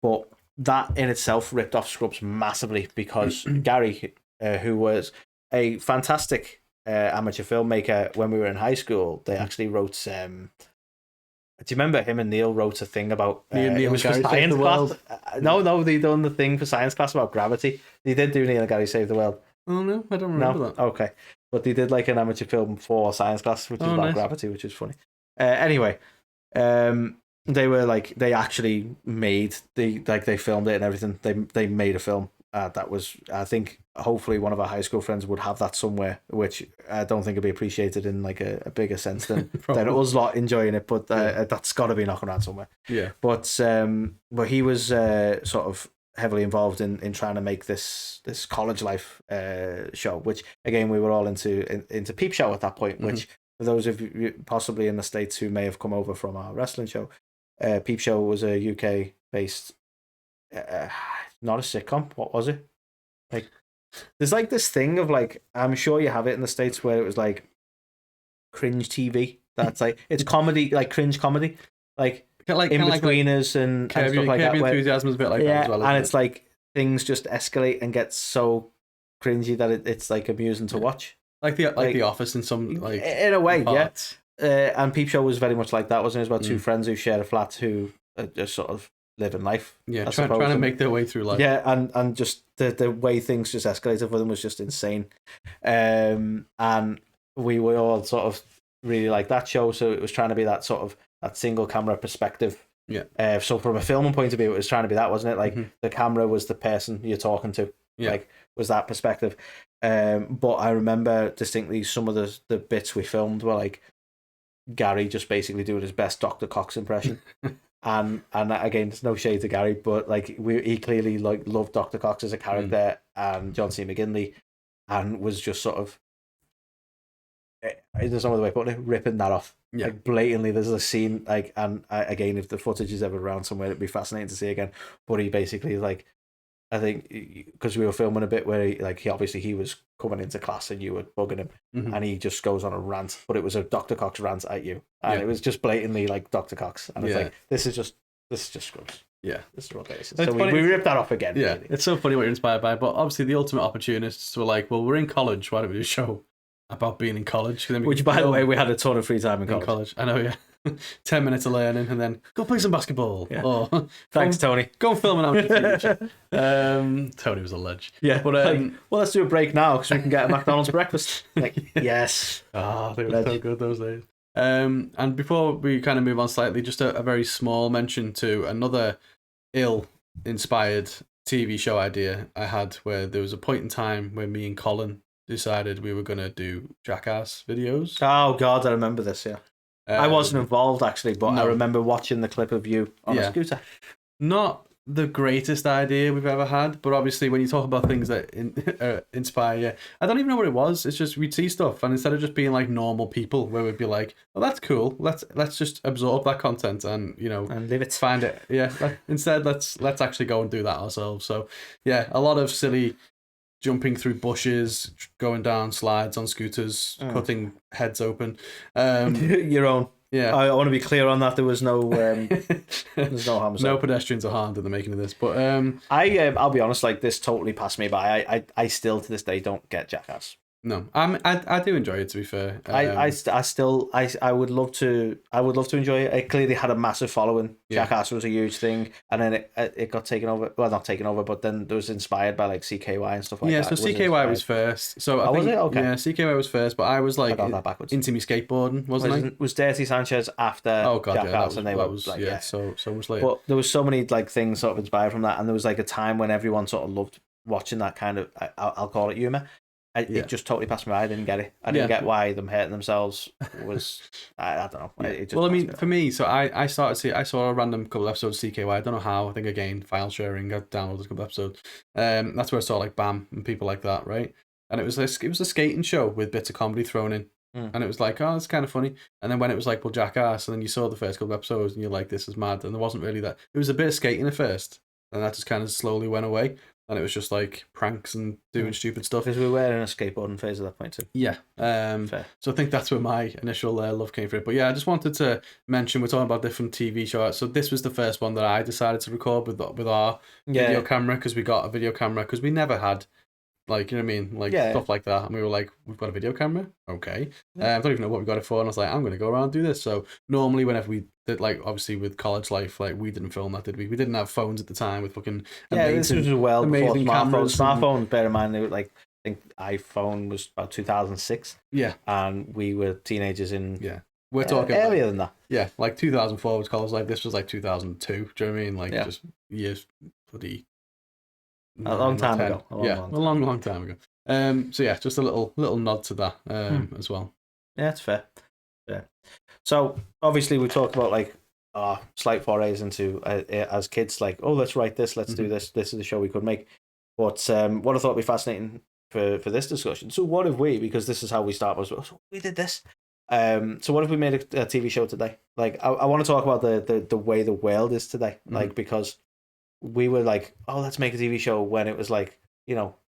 but that in itself ripped off Scrubs massively because Gary, who was a fantastic amateur filmmaker when we were in high school, they actually wrote. Do you remember him and Neil wrote a thing about? It was for science class. No, they done the thing for science class about gravity. They did do Neil and Gary Save the World. Oh no, I don't remember that. Okay. But they did like an amateur film for science class, which is about nice. gravity, which is funny. Anyway, they were like, they actually made they filmed it and everything. They made a film that was, I think, hopefully one of our high school friends would have that somewhere, which I don't think would be appreciated in like a bigger sense than us lot enjoying it. But that's got to be knocking around somewhere. Yeah. But he was sort of heavily involved in trying to make this college life show, which again we were all into Peep Show at that point. Which for those of you possibly in the States who may have come over from our wrestling show, Peep Show was a UK based, not a sitcom. What was it? Like, there's like this thing of like, I'm sure you have it in the States where it was like cringe TV. That's like, it's comedy, like cringe comedy, like in-betweeners and stuff like that. Enthusiasm is a bit like that as well. And it's like things just escalate and get so cringy that it's like amusing to watch. Like the Office in some like in a way, parts. Yeah. And Peep Show was very much like that, wasn't it? It was about two friends who shared a flat who are just sort of living life. Yeah, trying to make their way through life. Yeah, and just the way things just escalated for them was just insane. And we were all sort of really like that show, so it was trying to be that sort of that single camera perspective. Yeah. So from a filming point of view, it was trying to be that, wasn't it? Like the camera was the person you're talking to. Yeah. Like was that perspective. But I remember distinctly some of the bits we filmed were like Gary just basically doing his best Dr. Cox impression. And again, there's no shade to Gary, but like he clearly like loved Dr. Cox as a character and John C. McGinley, and was just sort of, there's no other way of putting it, ripping that off. Yeah. Like blatantly, there's a scene like, and again, if the footage is ever around somewhere, it'd be fascinating to see again. But he basically like, I think because we were filming a bit where he was coming into class and you were bugging him, and he just goes on a rant, but it was a Dr. Cox rant at you, and it was just blatantly like Dr. Cox, and it's like this is just scrubs. Yeah, this is what it is. So we ripped that off again. Yeah, really. It's so funny what you're inspired by, but obviously the ultimate opportunists were like, well, we're in college, why don't we do a show about being in college? Which, by the way, we had a ton of free time in college. I know, yeah. 10 minutes of learning and then go play some basketball. Yeah. Or thanks, Tony. Go and film an amateur TV show. Tony was a ledge. Yeah, but well, let's do a break now because we can get a McDonald's breakfast. Like, yes. They were so good those days. And before we kind of move on slightly, just a very small mention to another ill-inspired TV show idea I had, where there was a point in time where me and Colin decided we were going to do Jackass videos. Oh, God, I remember this, yeah. I wasn't involved, actually, but I remember watching the clip of you on a scooter. Not the greatest idea we've ever had, but obviously when you talk about things that inspire you, I don't even know what it was. It's just we'd see stuff, and instead of just being like normal people, where we'd be like, "Oh, that's cool. Let's just absorb that content and and live it, find it." Yeah. Instead, let's actually go and do that ourselves. So yeah, a lot of silly jumping through bushes, going down slides on scooters, cutting heads open. Your own. Yeah, I want to be clear on that. There was no, there's no homicide. No pedestrians are harmed in the making of this. But I'll be honest. Like, this totally passed me by. I still to this day don't get Jackass. No, I do enjoy it, to be fair. I would love to enjoy it. It clearly had a massive following. Yeah. Jackass was a huge thing, and then it got taken over. Well, not taken over, but then it was inspired by like CKY and stuff like that. Yeah, so CKY was first. So I think, was it? Okay. Yeah, CKY was first, but I was like got that backwards. into me skateboarding, wasn't I? Was Dirty Sanchez after Jackass, and they were like, yeah, so much later. But there was so many like things sort of inspired from that, and there was like a time when everyone sort of loved watching that kind of, I'll call it humor. It just totally passed me by. I didn't get it. I didn't get why them hurting themselves was. I don't know. It just well, I mean, for me, so I saw a random couple of episodes of CKY. I don't know how. I think again, file sharing. I downloaded a couple of episodes. That's where I saw like Bam and people like that, right? And it was a skating show with bits of comedy thrown in, and it was like, oh, it's kind of funny. And then when it was like, well, Jackass, and then you saw the first couple of episodes, and you're like, this is mad. And there wasn't really that. It was a bit of skating at first, and that just kind of slowly went away. And it was just like pranks and doing stupid stuff. Because we were in a skateboarding phase at that point too. Yeah. So I think that's where my initial love came from. But yeah, I just wanted to mention, we're talking about different TV shows. So this was the first one that I decided to record with our video camera, because we got a video camera, because we never had, like, you know what I mean? Like stuff like that. And we were like, we've got a video camera? Okay. I don't even know what we got it for. And I was like, I'm going to go around and do this. So normally whenever we did, like, obviously with college life, like, we didn't film that, did we? We didn't have phones at the time with fucking this was well before smartphones. Cameras. Smartphones, bear in mind, they were like, think iPhone was about 2006. Yeah. And we were teenagers in we're talking earlier than that. Yeah, like 2004 was college life. This was like 2002. Do you know what I mean? Like just years bloody a long time ago. A long time ago. So yeah, just a little nod to that as well. Yeah, it's fair. Yeah. So obviously we talk about like our slight forays into as kids, like, oh, let's write this, let's do this. This is the show we could make. But what I thought would be fascinating for this discussion. So what if we, because this is how we start, was we did this. So what if we made a TV show today? Like I want to talk about the way the world is today. Like because we were like, oh, let's make a TV show when it was like,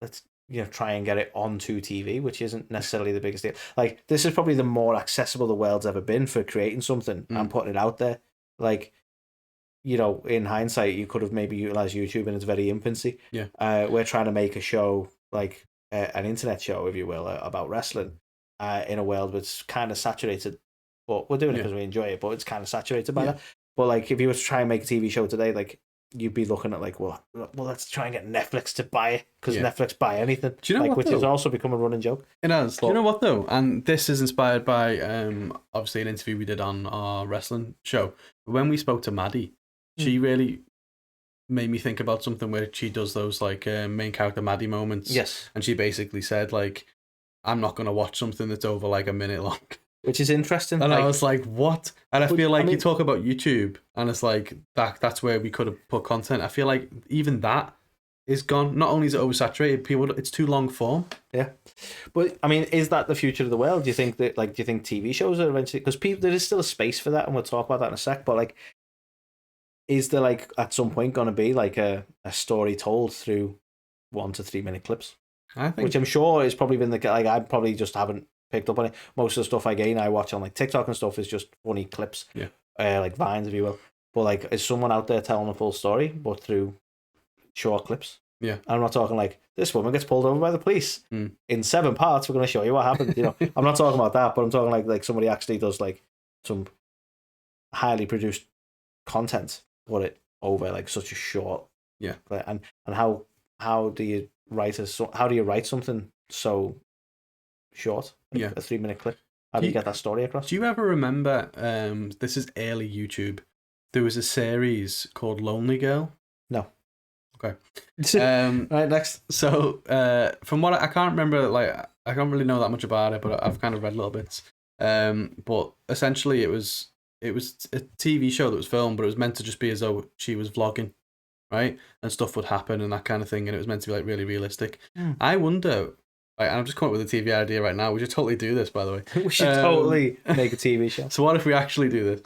let's try and get it onto TV, which isn't necessarily the biggest deal. Like this is probably the more accessible the world's ever been for creating something and putting it out there. Like, in hindsight, you could have maybe utilized YouTube in its very infancy. Yeah. We're trying to make a show like an internet show, if you will, about wrestling in a world that's kind of saturated. But we're doing it because we enjoy it, but it's kind of saturated by that. But like, if you were to try and make a TV show today, like, you'd be looking at like, well, let's try and get Netflix to buy it because Netflix buy anything. Do you know what, which though? has also become a running joke. It has. Do you know what though? And this is inspired by obviously an interview we did on our wrestling show. When we spoke to Maddie, she really made me think about something where she does those like main character Maddie moments. Yes. And she basically said like, I'm not going to watch something that's over like a minute long. Which is interesting. And I was like, what? And I feel like you talk about YouTube and it's like that's where we could have put content. I feel like even that is gone. Not only is it oversaturated, it's too long form. Yeah. But I mean, is that the future of the world? Do you think that do you think TV shows are eventually, because there is still a space for that, and we'll talk about that in a sec, but like, is there like at some point going to be like a story told through 1 to 3 minute clips? I think, which I'm sure has probably been I probably just haven't picked up on it. Most of the stuff I watch on like TikTok and stuff is just funny clips, like vines, if you will. But like, is someone out there telling a full story, but through short clips? Yeah, I'm not talking like this woman gets pulled over by the police in 7 parts. We're going to show you what happened. I'm not talking about that, but I'm talking like somebody actually does like some highly produced content, put it over like such a short. Yeah, and how do you write something so short? Like a 3 minute clip. How do you get that story across? Do you ever remember? This is early YouTube. There was a series called Lonely Girl. No. Okay. Right, next. So, from what I can't remember, like I can't really know that much about it, but I've kind of read little bits. But essentially, it was a TV show that was filmed, but it was meant to just be as though she was vlogging, right? And stuff would happen and that kind of thing, and it was meant to be like really realistic. I wonder. Like, I'm just coming up with a TV idea right now. We should totally do this, by the way. We should totally make a TV show. So what if we actually do this?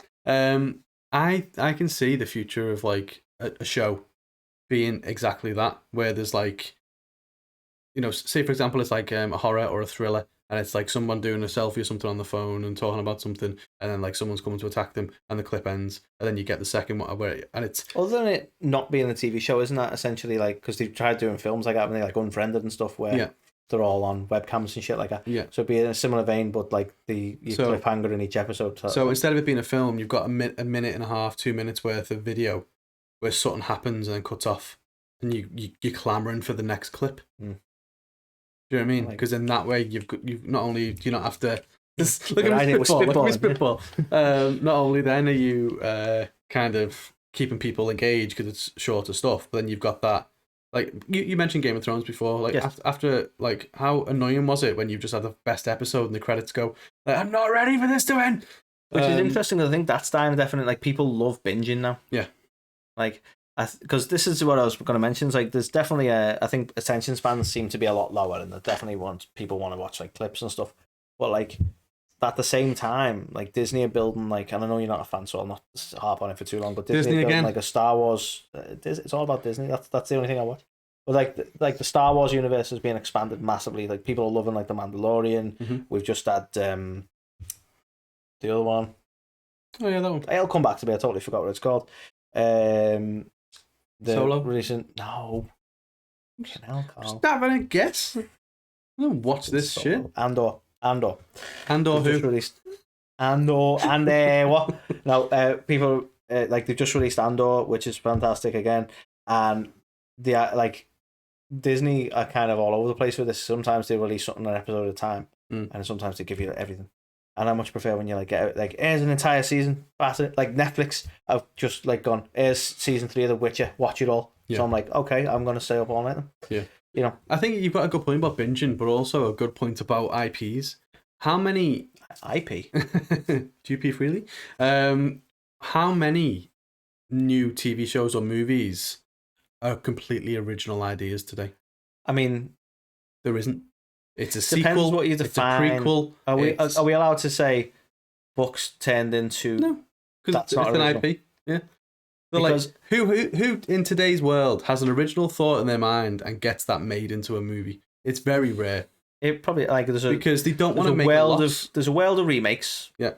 I can see the future of like a show being exactly that, where there's like, say for example, it's like a horror or a thriller, and it's like someone doing a selfie or something on the phone and talking about something, and then like someone's coming to attack them, and the clip ends, and then you get the second one and it's other than it not being a TV show, isn't that essentially like, because they've tried doing films like that when they like Unfriended and stuff where they're all on webcams and shit like that. Yeah. So it'd be in a similar vein, but like the cliffhanger in each episode. So instead of it being a film, you've got a minute and a half, 2 minutes worth of video where something happens and then cuts off, and you're clamoring for the next clip. Do you know what I mean? Because in that way, you've not only do you not have to look at me spitball. Not only then are you kind of keeping people engaged because it's shorter stuff, but then you've got that. Like, you mentioned Game of Thrones before. Like, after, like, how annoying was it when you've just had the best episode and the credits go, like, I'm not ready for this to end? Which is interesting. I think that's definitely, like, people love binging now. Yeah. Like, because this is what I was going to mention. It's like, there's definitely I think attention spans seem to be a lot lower, and that definitely people want to watch, like, clips and stuff. But, like, at the same time, like, Disney are building, like, and I know you're not a fan, so I'll not harp on it for too long, but Disney are building, like, a Star Wars. It's all about Disney. That's the only thing I watch. But like the Star Wars universe has been expanded massively. Like, people are loving like the Mandalorian. We've just had the other one. Oh yeah, that one. It'll come back to me. I totally forgot what it's called. The Solo. Recent no. Just having a guess. I don't watch this shit. Andor who? Just released Andor and what? No, people like they've just released Andor, which is fantastic again, and Disney are kind of all over the place with this. Sometimes they release something an episode at a time, and sometimes they give you everything. And I much prefer when you like get out, like here's an entire season, like Netflix. I've just like gone, here's season 3 of The Witcher, watch it all. Yeah. So I'm like, okay, I'm gonna stay up all night then. Yeah, you know. I think you've got a good point about binging, but also a good point about IPs. How many IP? Do you pee freely? How many new TV shows or movies are completely original ideas today? I mean, there isn't. It's a depends sequel. What you define. It's a prequel. Are we allowed to say books turned into? No, because it's an IP. Yeah. Because like, who in today's world has an original thought in their mind and gets that made into a movie? It's very rare. It probably like because they don't want to make a loss. There's a world of remakes. Yeah.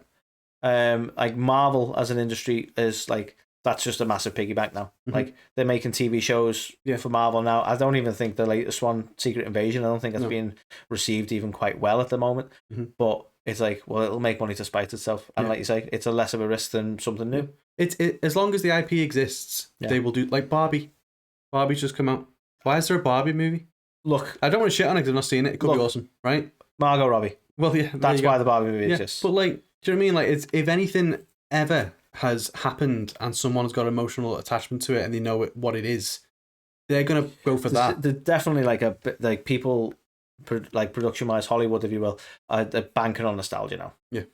Like Marvel as an industry is like that's just a massive piggyback now. Mm-hmm. Like they're making TV shows for Marvel now. I don't even think the latest one, Secret Invasion, I don't think it's being received even quite well at the moment. Mm-hmm. But it's like, well, it'll make money to spite itself, and like you say, it's a less of a risk than something new. It as long as the IP exists, they will do. Like Barbie. Barbie's just come out. Why is there a Barbie movie? Look, I don't want to shit on it because I've not seen it. It could be awesome, right? Margot Robbie. Well, yeah, that's why the Barbie movie exists. But like, do you know what I mean? Like, it's if anything ever has happened and someone's got emotional attachment to it and they know what it is, they're gonna go for that. There's definitely like people, like production wise, Hollywood, if you will, they're banking on nostalgia now. Yeah.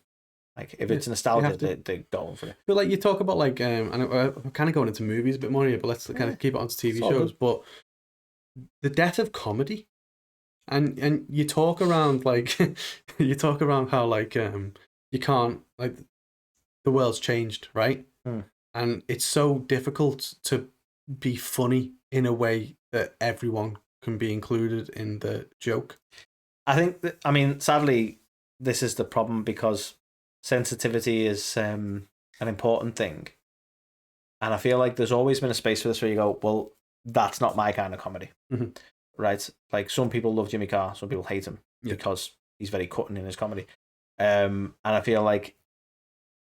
Like if it's nostalgia, they're going for it. But like you talk about like, and I'm kind of going into movies a bit more here, but let's kind of keep it onto TV shows. But the death of comedy, and you talk around like you talk around how like you can't like the world's changed, right? And it's so difficult to be funny in a way that everyone can be included in the joke. I think that, I mean, sadly, this is the problem because sensitivity is an important thing. And I feel like there's always been a space for this where you go, well, that's not my kind of comedy. Mm-hmm. Right? Like some people love Jimmy Carr, some people hate him because he's very cutting in his comedy. And I feel like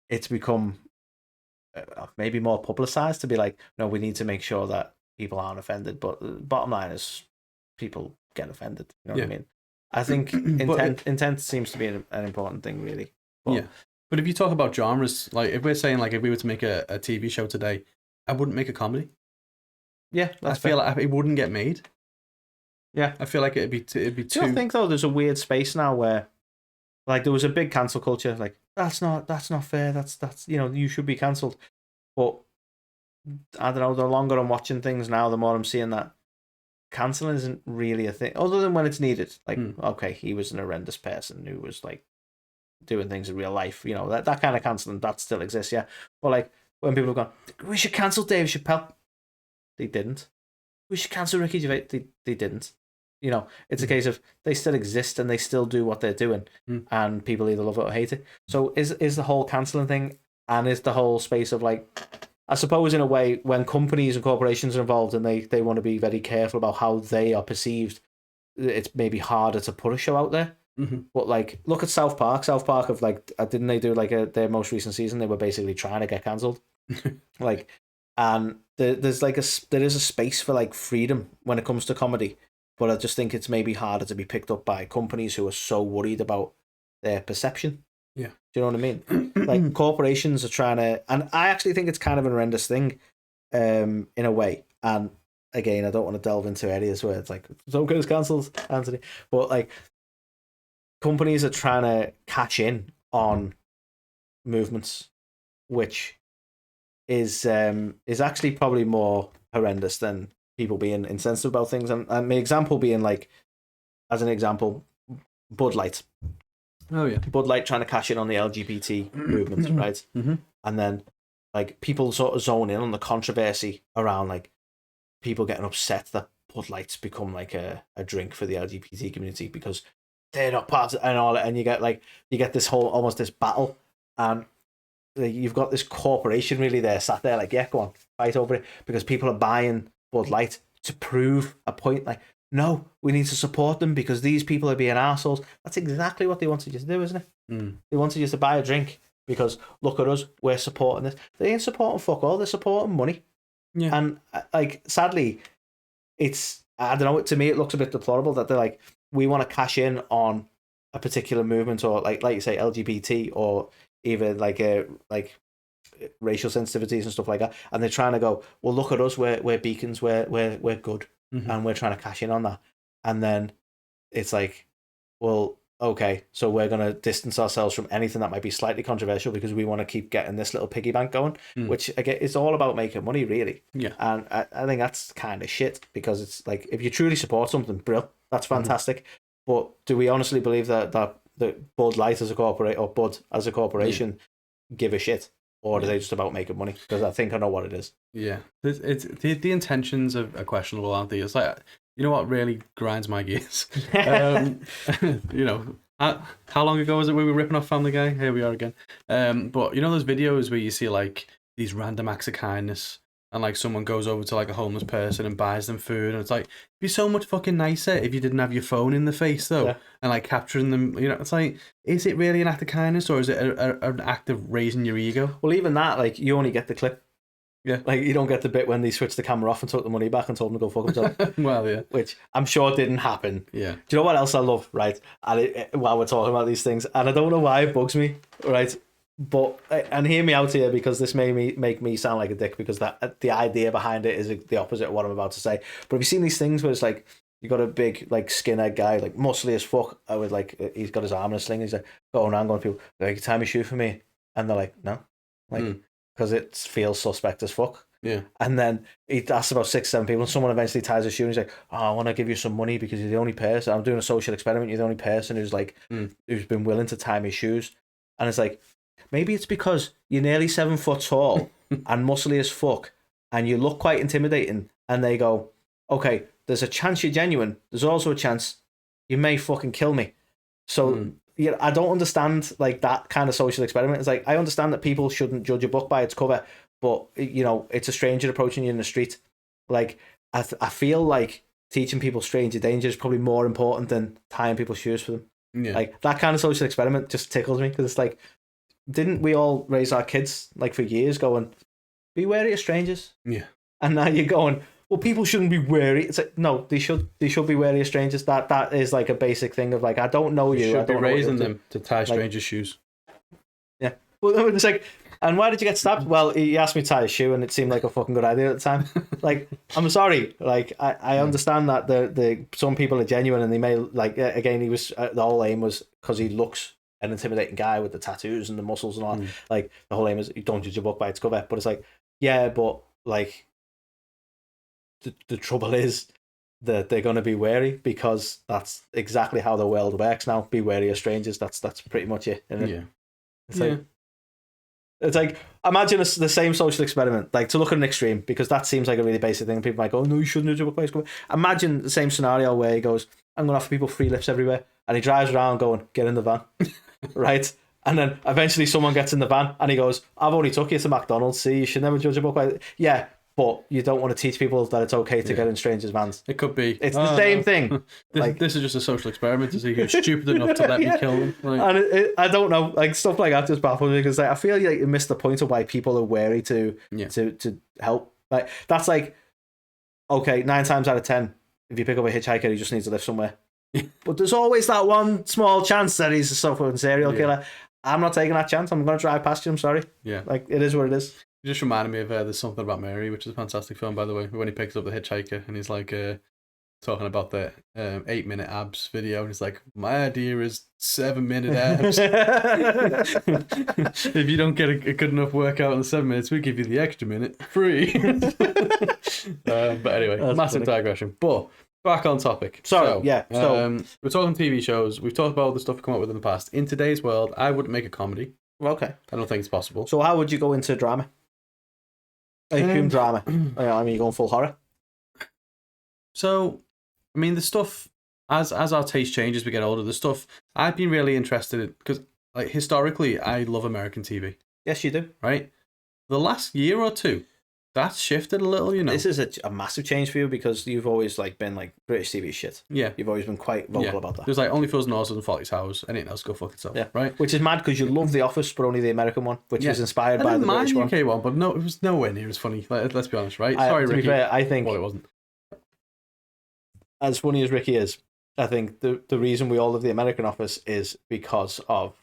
it's become maybe more publicized to be like, no, we need to make sure that people aren't offended. But the bottom line is people get offended. You know what I mean? I think intent seems to be an important thing, really. But, but if you talk about genres, like if we're saying like if we were to make a TV show today, I wouldn't make a comedy. Yeah, I feel like it wouldn't get made. Yeah, I feel like it'd be too. Do you think though? There's a weird space now where, like, there was a big cancel culture. Like, that's not fair. That's you should be cancelled. But I don't know. The longer I'm watching things now, the more I'm seeing that cancelling isn't really a thing, other than when it's needed. Like, okay, he was an horrendous person who was like doing things in real life. You know, that kind of cancelling that still exists. Yeah, but like when people have gone, we should cancel Dave Chappelle. They didn't. We should cancel Ricky Gervais. They didn't. You know, it's a case of they still exist and they still do what they're doing, and people either love it or hate it. So is the whole cancelling thing, and is the whole space of like, I suppose in a way, when companies and corporations are involved and they want to be very careful about how they are perceived, it's maybe harder to put a show out there. Mm-hmm. But like, look at South Park. South Park of like, didn't they do like their most recent season? They were basically trying to get cancelled, like, and there is a space for like freedom when it comes to comedy. But I just think it's maybe harder to be picked up by companies who are so worried about their perception. Yeah. Do you know what I mean? Like corporations are trying to, and I actually think it's kind of an horrendous thing, in a way. And again, I don't want to delve into areas where it's like, don't get us cancelled, Anthony. But like, companies are trying to catch in on movements, which is actually probably more horrendous than people being insensitive about things. And my example being like, as an example, Bud Light. Oh yeah, Bud Light trying to cash in on the LGBT movement, right? Mm-hmm. And then like people sort of zone in on the controversy around like people getting upset that Bud Light's become like a drink for the LGBT community because they're not part of it and all that. And you get this whole almost this battle, and you've got this corporation really there sat there like, yeah, go on, fight over it, because people are buying Bud Light to prove a point. Like, no, we need to support them because these people are being assholes. That's exactly what they wanted you to do, isn't it? They wanted you to buy a drink because look at us, we're supporting this. They ain't supporting fuck all, they're supporting money. Yeah. And like, sadly, it's I don't know. To me, it looks a bit deplorable that they're like, we want to cash in on a particular movement, or like you say, LGBT, or even like racial sensitivities and stuff like that, and they're trying to go, well, look at us, we're beacons, we're good, and we're trying to cash in on that, and then it's like, well, okay, so we're going to distance ourselves from anything that might be slightly controversial because we want to keep getting this little piggy bank going, which again, it's all about making money, really. Yeah. And I think that's kind of shit, because it's like, if you truly support something, brilliant, that's fantastic. But do we honestly believe that Bud Light as a corporate, or Bud as a corporation, give a shit? Or are they just about making money? Because I think I know what it is. Yeah. It's the intentions are questionable, aren't they? It's like, you know what really grinds my gears? You know, how long ago was it we were ripping off Family Guy? Here we are again. But you know those videos where you see like these random acts of kindness, and like someone goes over to like a homeless person and buys them food, and it's like, it'd be so much fucking nicer if you didn't have your phone in the face though, and like capturing them. You know, it's like, is it really an act of kindness, or is it an act of raising your ego? Well, even that, like, you only get the clip. Yeah. Like, you don't get the bit when they switched the camera off and took the money back and told them to go fuck themselves. Well, yeah. Which I'm sure didn't happen. Yeah. Do you know what else I love, right? And while we're talking about these things, and I don't know why it bugs me, right? But, and hear me out here, because this may make me sound like a dick, because the idea behind it is the opposite of what I'm about to say. But have you seen these things where it's like, you got a big, like, skinhead guy, like, muscly as fuck, with, like, he's got his arm in a sling, he's like, going around going to people, like, you tie my shoe for me? And they're like, no. Like, because it feels suspect as fuck. Yeah. And then he asks about 6-7 people, and someone eventually ties a shoe, and he's like, oh, I want to give you some money because you're the only person, I'm doing a social experiment, you're the only person who's like, who's been willing to tie me shoes. And it's like, maybe it's because you're nearly 7 foot tall and muscly as fuck, and you look quite intimidating, and they go, okay, there's a chance you're genuine, there's also a chance you may fucking kill me. So yeah, I don't understand like that kind of social experiment. It's like, I understand that people shouldn't judge a book by its cover, but you know, it's a stranger approaching you in the street. Like, I feel like teaching people stranger danger is probably more important than tying people's shoes for them. Yeah. Like, that kind of social experiment just tickles me, because it's like, didn't we all raise our kids like for years going, be wary of strangers? Yeah. And now you're going, well, people shouldn't be wary. It's like, no, they should be wary of strangers. That is like a basic thing of like, I don't know you. Should I don't be raising them to tie strangers' shoes. Yeah. Well, it's like, and why did you get stabbed? Well, he asked me to tie a shoe, and it seemed like a fucking good idea at the time. Like, I'm sorry. Like, I understand that the some people are genuine, and they may, like, again, he was, the whole aim was because he looks an intimidating guy with the tattoos and the muscles and all that. Like, the whole aim is, you don't judge a book by its cover. But it's like, yeah, but like, the trouble is that they're going to be wary, because that's exactly how the world works now. Be wary of strangers. That's pretty much it, isn't it? Yeah. It's like, it's like, imagine the same social experiment, like, to look at an extreme, because that seems like a really basic thing. People might go, oh, no, you shouldn't do a. Imagine the same scenario where he goes, I'm going to offer people free lifts everywhere, and he drives around going, get in the van, right? And then eventually someone gets in the van, and he goes, I've already took you to McDonald's, see, you should never judge a book by... Yeah, but you don't want to teach people that it's okay to get in strangers' vans. It could be. It's the same thing. This is just a social experiment to see who's stupid enough to let me kill them. Like... And I don't know, like, stuff like that just baffles me, because like, I feel like you missed the point of why people are wary to help. Like, that's like, okay, 9 times out of 10, if you pick up a hitchhiker, he just needs to live somewhere. But there's always that one small chance that he's a suffering serial killer. I'm not taking that chance. I'm going to drive past you. I'm sorry. Yeah. Like, it is what it is. It just reminded me of There's Something About Mary, which is a fantastic film, by the way, when he picks up the hitchhiker and he's like talking about the 8-minute abs video, and he's like, my idea is 7-minute abs. If you don't get a good enough workout in the 7 minutes, we give you the extra minute free. But anyway, that's massive digression. But back on topic. So we're talking TV shows. We've talked about all the stuff we've come up with in the past. In today's world, I wouldn't make a comedy. Okay. I don't think it's possible. So how would you go into drama? Drama. I mean, you're going full horror. So, I mean, the stuff, as our taste changes, we get older, the stuff I've been really interested in, because like historically, I love American TV. Yes, you do. Right? The last year or two, that's shifted a little, you know. This is a massive change for you, because you've always like been like British TV shit. Yeah. You've always been quite vocal about that. There's like Only Fools and Horses and Fawlty Towers. Anything else, go fuck itself. Yeah. Right? Which is mad, because you love The Office, but only the American one, which was inspired by the British one. UK one, but no, it was nowhere near as funny. Like, let's be honest, right? Sorry, Ricky. To be fair, I think... Well, it wasn't. as funny as Ricky is, I think the reason we all love The American Office is because of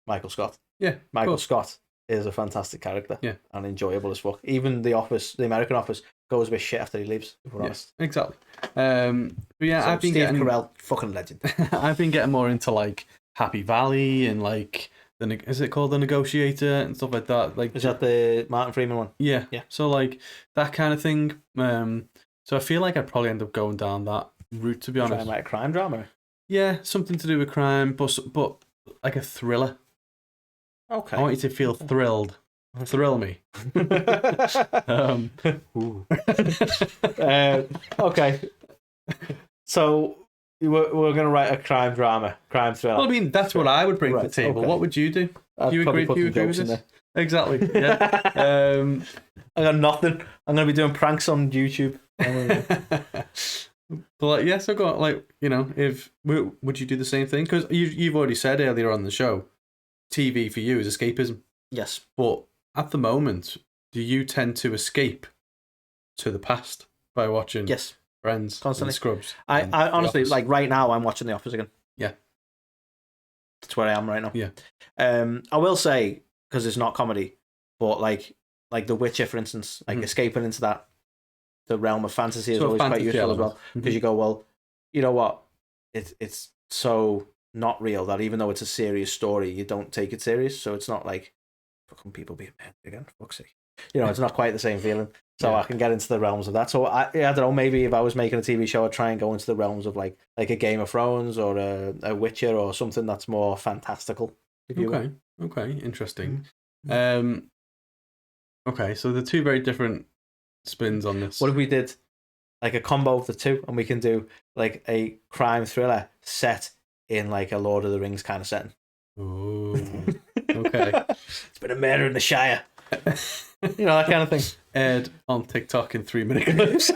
Michael Scott. Yeah, Michael Scott is a fantastic character. Yeah. And enjoyable as fuck. Even The American Office, goes a bit shit after he leaves, if we're honest. Exactly. But yeah, So I've been Steve getting Carell, fucking legend. I've been getting more into like Happy Valley and like is it called The Negotiator and stuff like that. Like, is that the Martin Freeman one? Yeah. Yeah. So like that kind of thing. So I feel like I'd probably end up going down that route, to be honest. Trying like a crime drama. Yeah, something to do with crime, but like a thriller. Okay. I want you to feel thrilled. Thrill me. Okay. So we're gonna write a crime drama, crime thriller. Well, I mean, that's what I would bring to the table. Okay. What would you do? I'd Do you probably agree? put Do you some agree with jokes in this? there. Exactly. Yeah. I got nothing. I'm gonna be doing pranks on YouTube. But like, yeah, so go on, like, you know, if would you do the same thing? Because you've already said earlier on the show, TV for you is escapism. Yes. But at the moment, do you tend to escape to the past by watching Yes. Friends, Constantly. and Scrubs? I and honestly, The Office? like right now, I'm watching The Office again. Yeah. That's where I am right now. Yeah. I will say, because it's not comedy, but like The Witcher, for instance, like escaping into that the realm of fantasy is Sort of always quite fantasy useful as well. element. Because you go, well, you know what? It's so not real that even though it's a serious story, you don't take it serious. So it's not like fucking people being mad again, for fuck's sake. You know, it's not quite the same feeling. So Yeah. I can get into the realms of that. So I don't know, maybe if I was making a TV show, I'd try and go into the realms of like a Game of Thrones or a Witcher or something that's more fantastical. If you will. Okay, interesting. Okay, so the two very different spins on this. What if we did like a combo of the two, and we can do like a crime thriller set in like a Lord of the Rings kind of setting? Ooh, okay. It's been a murder in the Shire. You know, that kind of thing. Aired on TikTok in 3-minute clips.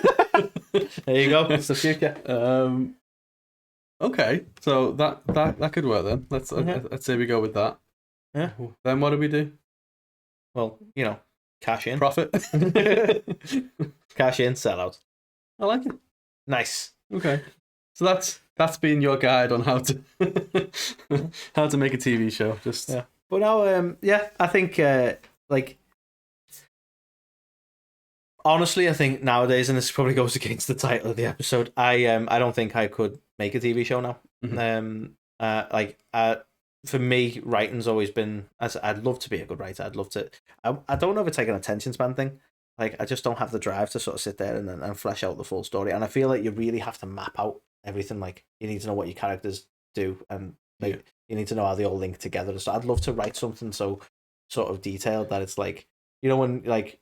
There you go. It's the future. Okay, so that could work then. Let's say we go with that. Yeah. Then what do we do? Well, you know, cash in. Profit. Cash in, sell out. I like it. Nice. Okay, so that's been your guide on how to how to make a TV show. Just yeah. But now, I think like honestly, I think nowadays, and this probably goes against the title of the episode, I don't think I could make a TV show now. Mm-hmm. For me, writing's always been. I'd love to be a good writer. I'd love to. I don't know if it's like an attention span thing. Like I just don't have the drive to sort of sit there and flesh out the full story. And I feel like you really have to map out everything. Like you need to know what your characters do, and like you need to know how they all link together. So I'd love to write something so sort of detailed that it's like, you know, when like,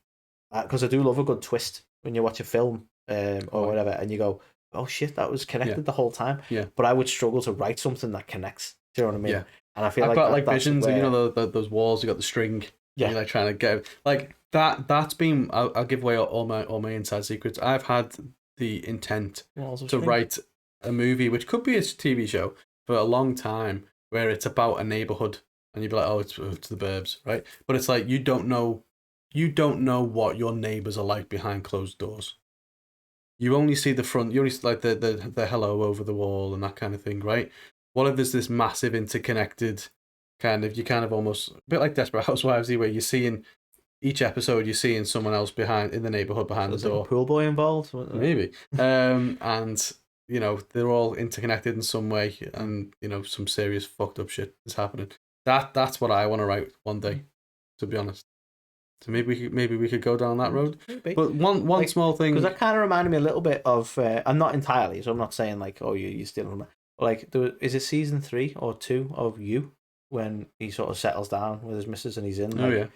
because I do love a good twist when you watch a film or whatever, and you go, oh shit, that was connected the whole time. Yeah. But I would struggle to write something that connects. Do you know what I mean? Yeah. And I feel I've like got that's visions, where... and you know those walls. You got the string. Yeah. You're like trying to get like that. That's been. I'll give away all my inside secrets. I've had the intent to write a movie, which could be a TV show, for a long time, where it's about a neighborhood, and you'd be like, oh, it's the burbs, right? But it's like you don't know what your neighbors are like behind closed doors. You only see the front. You only see like the hello over the wall and that kind of thing, right? What if there's this massive interconnected kind of, you kind of almost a bit like Desperate Housewives, where you're seeing each episode, you're seeing someone else in the neighborhood behind the door. Like a pool boy involved, maybe. And you know they're all interconnected in some way, and you know some serious fucked up shit is happening. That's what I want to write one day, to be honest. So maybe we could go down that road. Maybe. But one like, small thing, because that kind of reminded me a little bit of. I'm not entirely, so I'm not saying like, oh, you're stealing from it. Like, is it season 3 or 2 of You when he sort of settles down with his missus and he's in? Like,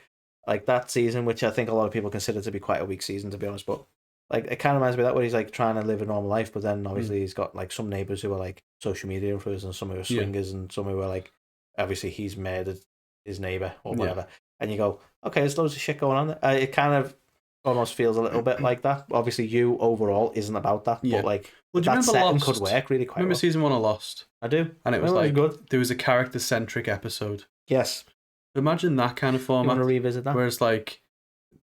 like that season, which I think a lot of people consider to be quite a weak season, to be honest. But like, it kind of reminds me of that, where he's like trying to live a normal life, but then obviously he's got like some neighbors who are like social media influencers, and some who are swingers, and some who are like, obviously he's murdered his neighbor or whatever. And you go, okay, there's loads of shit going on there. It kind of almost feels a little bit like that. Obviously, You overall isn't about that, but like, well, do you that remember setting could work really quite remember well. season 1 of Lost? I do. And it was like, good. There was a character-centric episode. Yes. Imagine that kind of format. You want to revisit that? Whereas like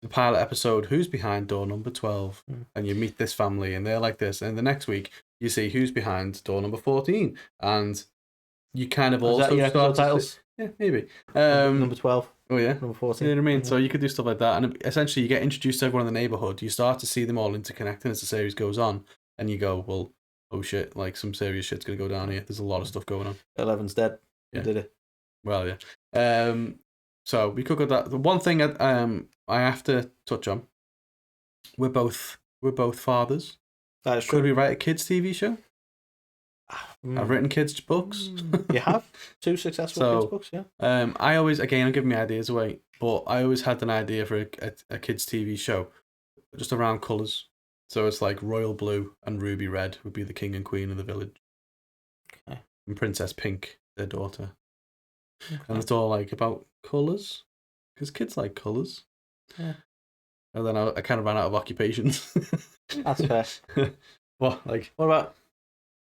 the pilot episode, who's behind door number 12? And you meet this family and they're like this. And the next week, you see who's behind door number 14, and you kind of Is that also your episode start to titles? yeah, maybe. Number 12, Oh yeah, number you 14. know what I mean. So you could do stuff like that, and essentially you get introduced to everyone in the neighborhood. You start to see them all interconnecting as the series goes on, and you go, well, oh shit, like some serious shit's gonna go down here. There's a lot of stuff going on. 11's dead. Yeah. You did it. Well, yeah. So we could go that. The one thing I have to touch on. We're both fathers. That is Could true. we write a kids' TV show? I've written kids' books. You have 2 successful So, kids books, yeah. I always, again, I'm giving my ideas away, but I always had an idea for a kids' TV show, just around colours. So it's like royal blue and ruby red would be the king and queen of the village, Okay. and Princess Pink, their daughter. Okay. And it's all like about colours, because kids like colours. Yeah. And then I kind of ran out of occupations. That's fair. What, like? What about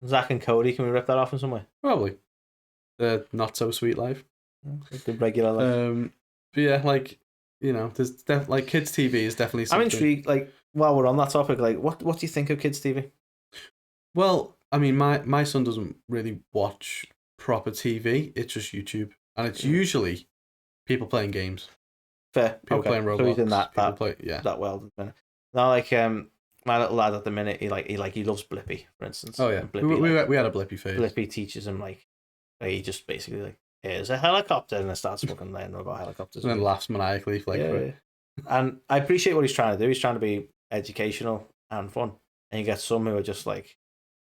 Zach and Cody? Can we rip that off in some way? Probably. The not so sweet life. The regular life. But yeah, like, you know, there's like kids' TV is definitely I'm something. intrigued. Like, while we're on that topic, like, what do you think of kids' TV? Well, I mean, my son doesn't really watch proper TV. It's just YouTube, and it's usually people playing games. Fair. People Okay. playing Roblox. So he's in that that world at the minute. Now, like, my little lad at the minute, he loves Blippi, for instance. Oh yeah, And Blippi, we had a Blippi phase. Blippi teaches him like he just basically like, here's a helicopter, and it starts fucking learning about helicopters. And then laughs maniacally, like. Yeah. And I appreciate what he's trying to do. He's trying to be educational and fun, and you get some who are just like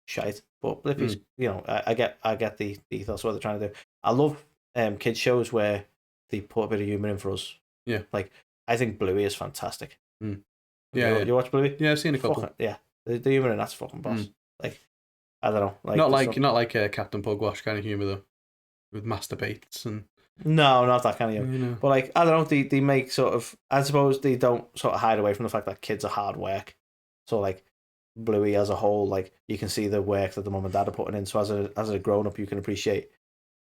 shite. But Blippi's, you know, I get the ethos what they're trying to do. I love kids shows where they put a bit of humor in for us. Yeah, like I think Bluey is fantastic. Yeah, you watch Bluey? Yeah, I've seen a couple. Yeah, the humor in that's fucking boss. Like, I don't know, like not like Captain Pugwash kind of humor though, with masturbates and. No, not that kind of humor. You know. But like, I don't know, they make sort of. I suppose they don't sort of hide away from the fact that kids are hard work. So like, Bluey as a whole, like you can see the work that the mum and dad are putting in. So as a grown up, you can appreciate,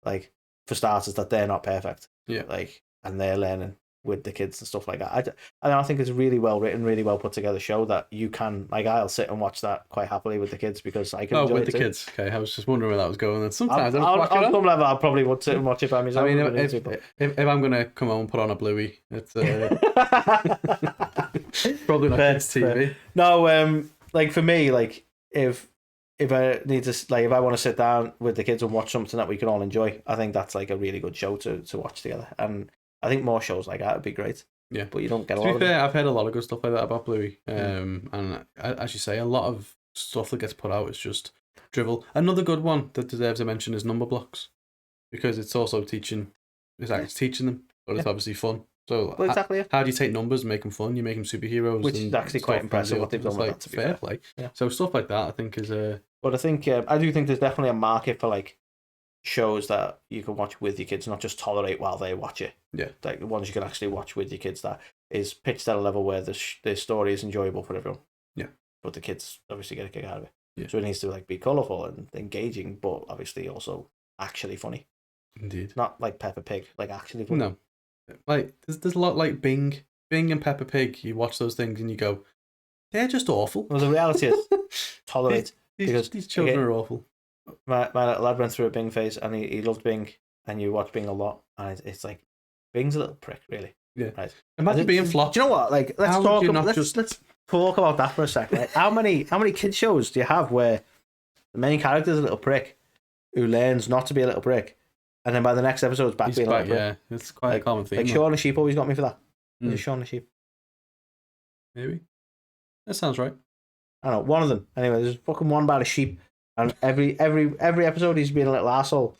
like, for starters, that they're not perfect. Yeah. Like, and they're learning with the kids and stuff like that. I think it's a really well written, really well put together show that you can, like, I'll sit and watch that quite happily with the kids because I can enjoy with it the too. kids. Okay, I was just wondering where that was going. And sometimes on some level, I probably would sit and watch it by myself. I mean, if I'm gonna come home and put on a Bluey, it's probably not kids' TV. No, like for me, like if I need to, like, if I want to sit down with the kids and watch something that we can all enjoy, I think that's like a really good show to watch together. And I think more shows like that would be great. Yeah, but you don't get a lot. To be fair, I've heard a lot of good stuff like that about Bluey. And as you say, a lot of stuff that gets put out is just drivel. Another good one that deserves a mention is Number Blocks, because it's also teaching. It's teaching them, but it's obviously fun. So exactly. How do you take numbers and make them fun? You make them superheroes, which is actually quite impressive what they've done with that. To be fair play. Yeah. So stuff like that, I think, is a. But I think I do think there's definitely a market for like shows that you can watch with your kids, not just tolerate while they watch it. Yeah, like the ones you can actually watch with your kids that is pitched at a level where the story is enjoyable for everyone. Yeah, but the kids obviously get a kick out of it. Yeah, so it needs to like be colourful and engaging, but obviously also actually funny. Indeed, not like Peppa Pig, like actually funny. No, like there's a lot like Bing and Peppa Pig. You watch those things and you go, they're just awful. Well, the reality is tolerate because these children are awful. My little lad went through a Bing phase and he loved Bing, and you watch Bing a lot, and it's like Bing's a little prick, really. Yeah. Right. Imagine being flopped. Do you know what? Like, let's talk about that for a second. Like, how many kids shows do you have where the main character is a little prick who learns not to be a little prick, and then by the next episode, being a little prick? Yeah, it's quite a common thing. Like Shaun the Sheep always got me for that. Shaun the Sheep. Maybe. That sounds right. I don't know, one of them. Anyway, there's fucking one about a sheep, and every episode he's being a little asshole,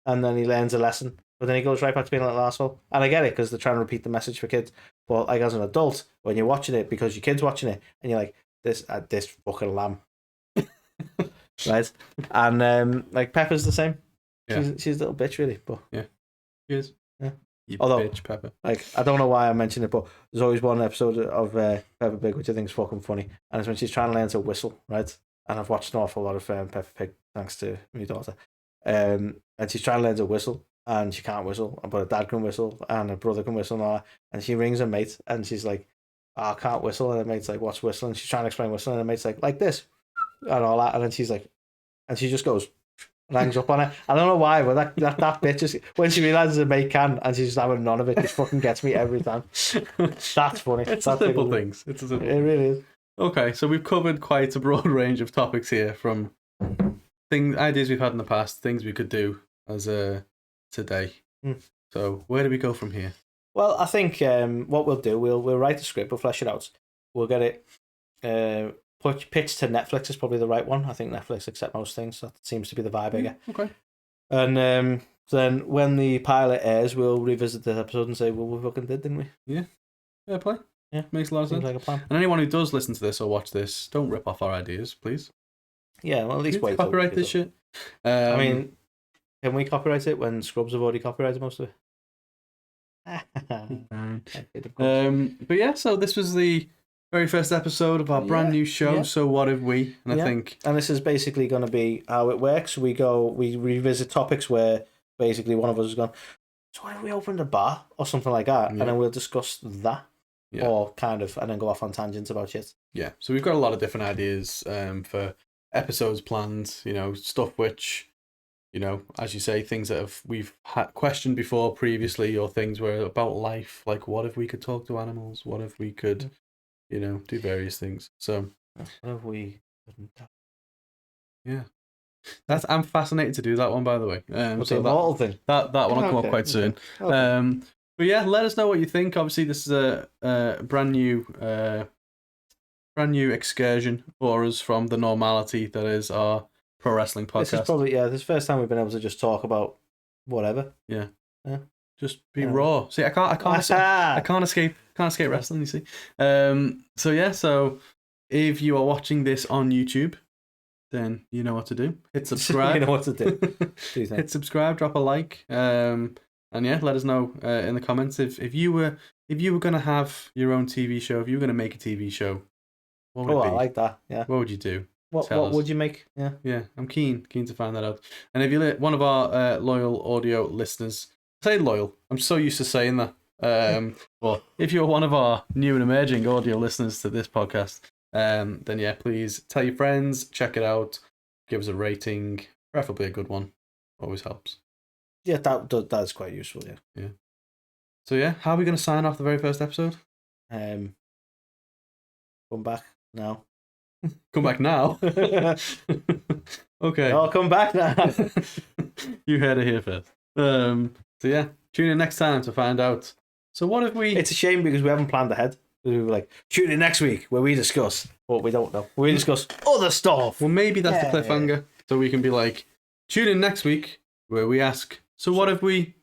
and then he learns a lesson, but then he goes right back to being a little asshole. And I get it because they're trying to repeat the message for kids. But like as an adult, when you're watching it because your kid's watching it, and you're like, this fucking lamb, right? And like Peppa's the same. Yeah. She's a little bitch, really. But yeah, she is. Yeah. You bitch, Peppa. Like, I don't know why I mentioned it, but there's always one episode of Peppa Pig which I think is fucking funny, and it's when she's trying to learn to whistle, right? And I've watched an awful lot of Peppa Pig thanks to my daughter. And she's trying to learn to whistle, and she can't whistle, but her dad can whistle, and her brother can whistle, and all that. And she rings her mate, and she's like, I can't whistle, and her mate's like, what's whistling? And she's trying to explain whistling, and her mate's like this, and all that, and then she's like, and she just goes and hangs up on it. I don't know why, but that bitch just when she realizes her mate can and she's just having none of it, just fucking gets me every time. That's funny. It's That's simple things. It really is. Okay, so we've covered quite a broad range of topics here, from ideas we've had in the past, things we could do as today. So where do we go from here? Well, I think what we'll do, we'll write the script, we'll flesh it out, we'll get it pitched to Netflix is probably the right one. I think Netflix accept most things. That seems to be the vibe I get. Okay. And then when the pilot airs, we'll revisit the episode and say, well, we fucking did, didn't we? Yeah. Fair play. Yeah. Makes a lot of sense. Like a plan. And anyone who does listen to this or watch this, don't rip off our ideas, please. Yeah, well, at least wait. Copyright this shit. I mean, can we copyright it when Scrubs have already copyrighted most of it? But yeah, so this was the very first episode of our brand new show. So what if we? And I think, and this is basically going to be how it works. We revisit topics where basically one of us has gone, so what if we opened a bar or something like that, and then we'll discuss that, or kind of, and then go off on tangents about shit. Yeah, so we've got a lot of different ideas for episodes planned. Stuff which, as you say, things that we've had questioned before previously, or things where about life, like what if we could talk to animals? What if we could, do various things? So what if we couldn't? Yeah, I'm fascinated to do that one, by the way. What's the immortal thing? That one will come up quite soon. Okay. But yeah, let us know what you think. Obviously, this is a brand new excursion for us from the normality that is our pro wrestling podcast. This is probably this is the first time we've been able to just talk about whatever. Yeah. Just be raw. See, I can't escape wrestling. You see. So if you are watching this on YouTube, then you know what to do. Hit subscribe. You know what to do. Hit subscribe. Drop a like. And yeah, let us know in the comments if you were gonna have your own TV show. If you were gonna make a TV show, what would it be? I like that. Yeah. What would you do? What would you make? Yeah. Yeah, I'm keen to find that out. And if you're one of our loyal audio listeners, say loyal. I'm so used to saying that. Well, if you're one of our new and emerging audio listeners to this podcast, then yeah, please tell your friends, check it out, give us a rating, preferably a good one. Always helps. Yeah, that's quite useful. Yeah. So yeah, how are we going to sign off the very first episode? Come back now. Come back now. Okay. I'll come back now. You heard it here first. So yeah, tune in next time to find out. So what if we? It's a shame because we haven't planned ahead. We were like, tune in next week where we discuss what we don't know. We discuss other stuff. Well, maybe that's the cliffhanger. So we can be like, tune in next week where we ask, so what if we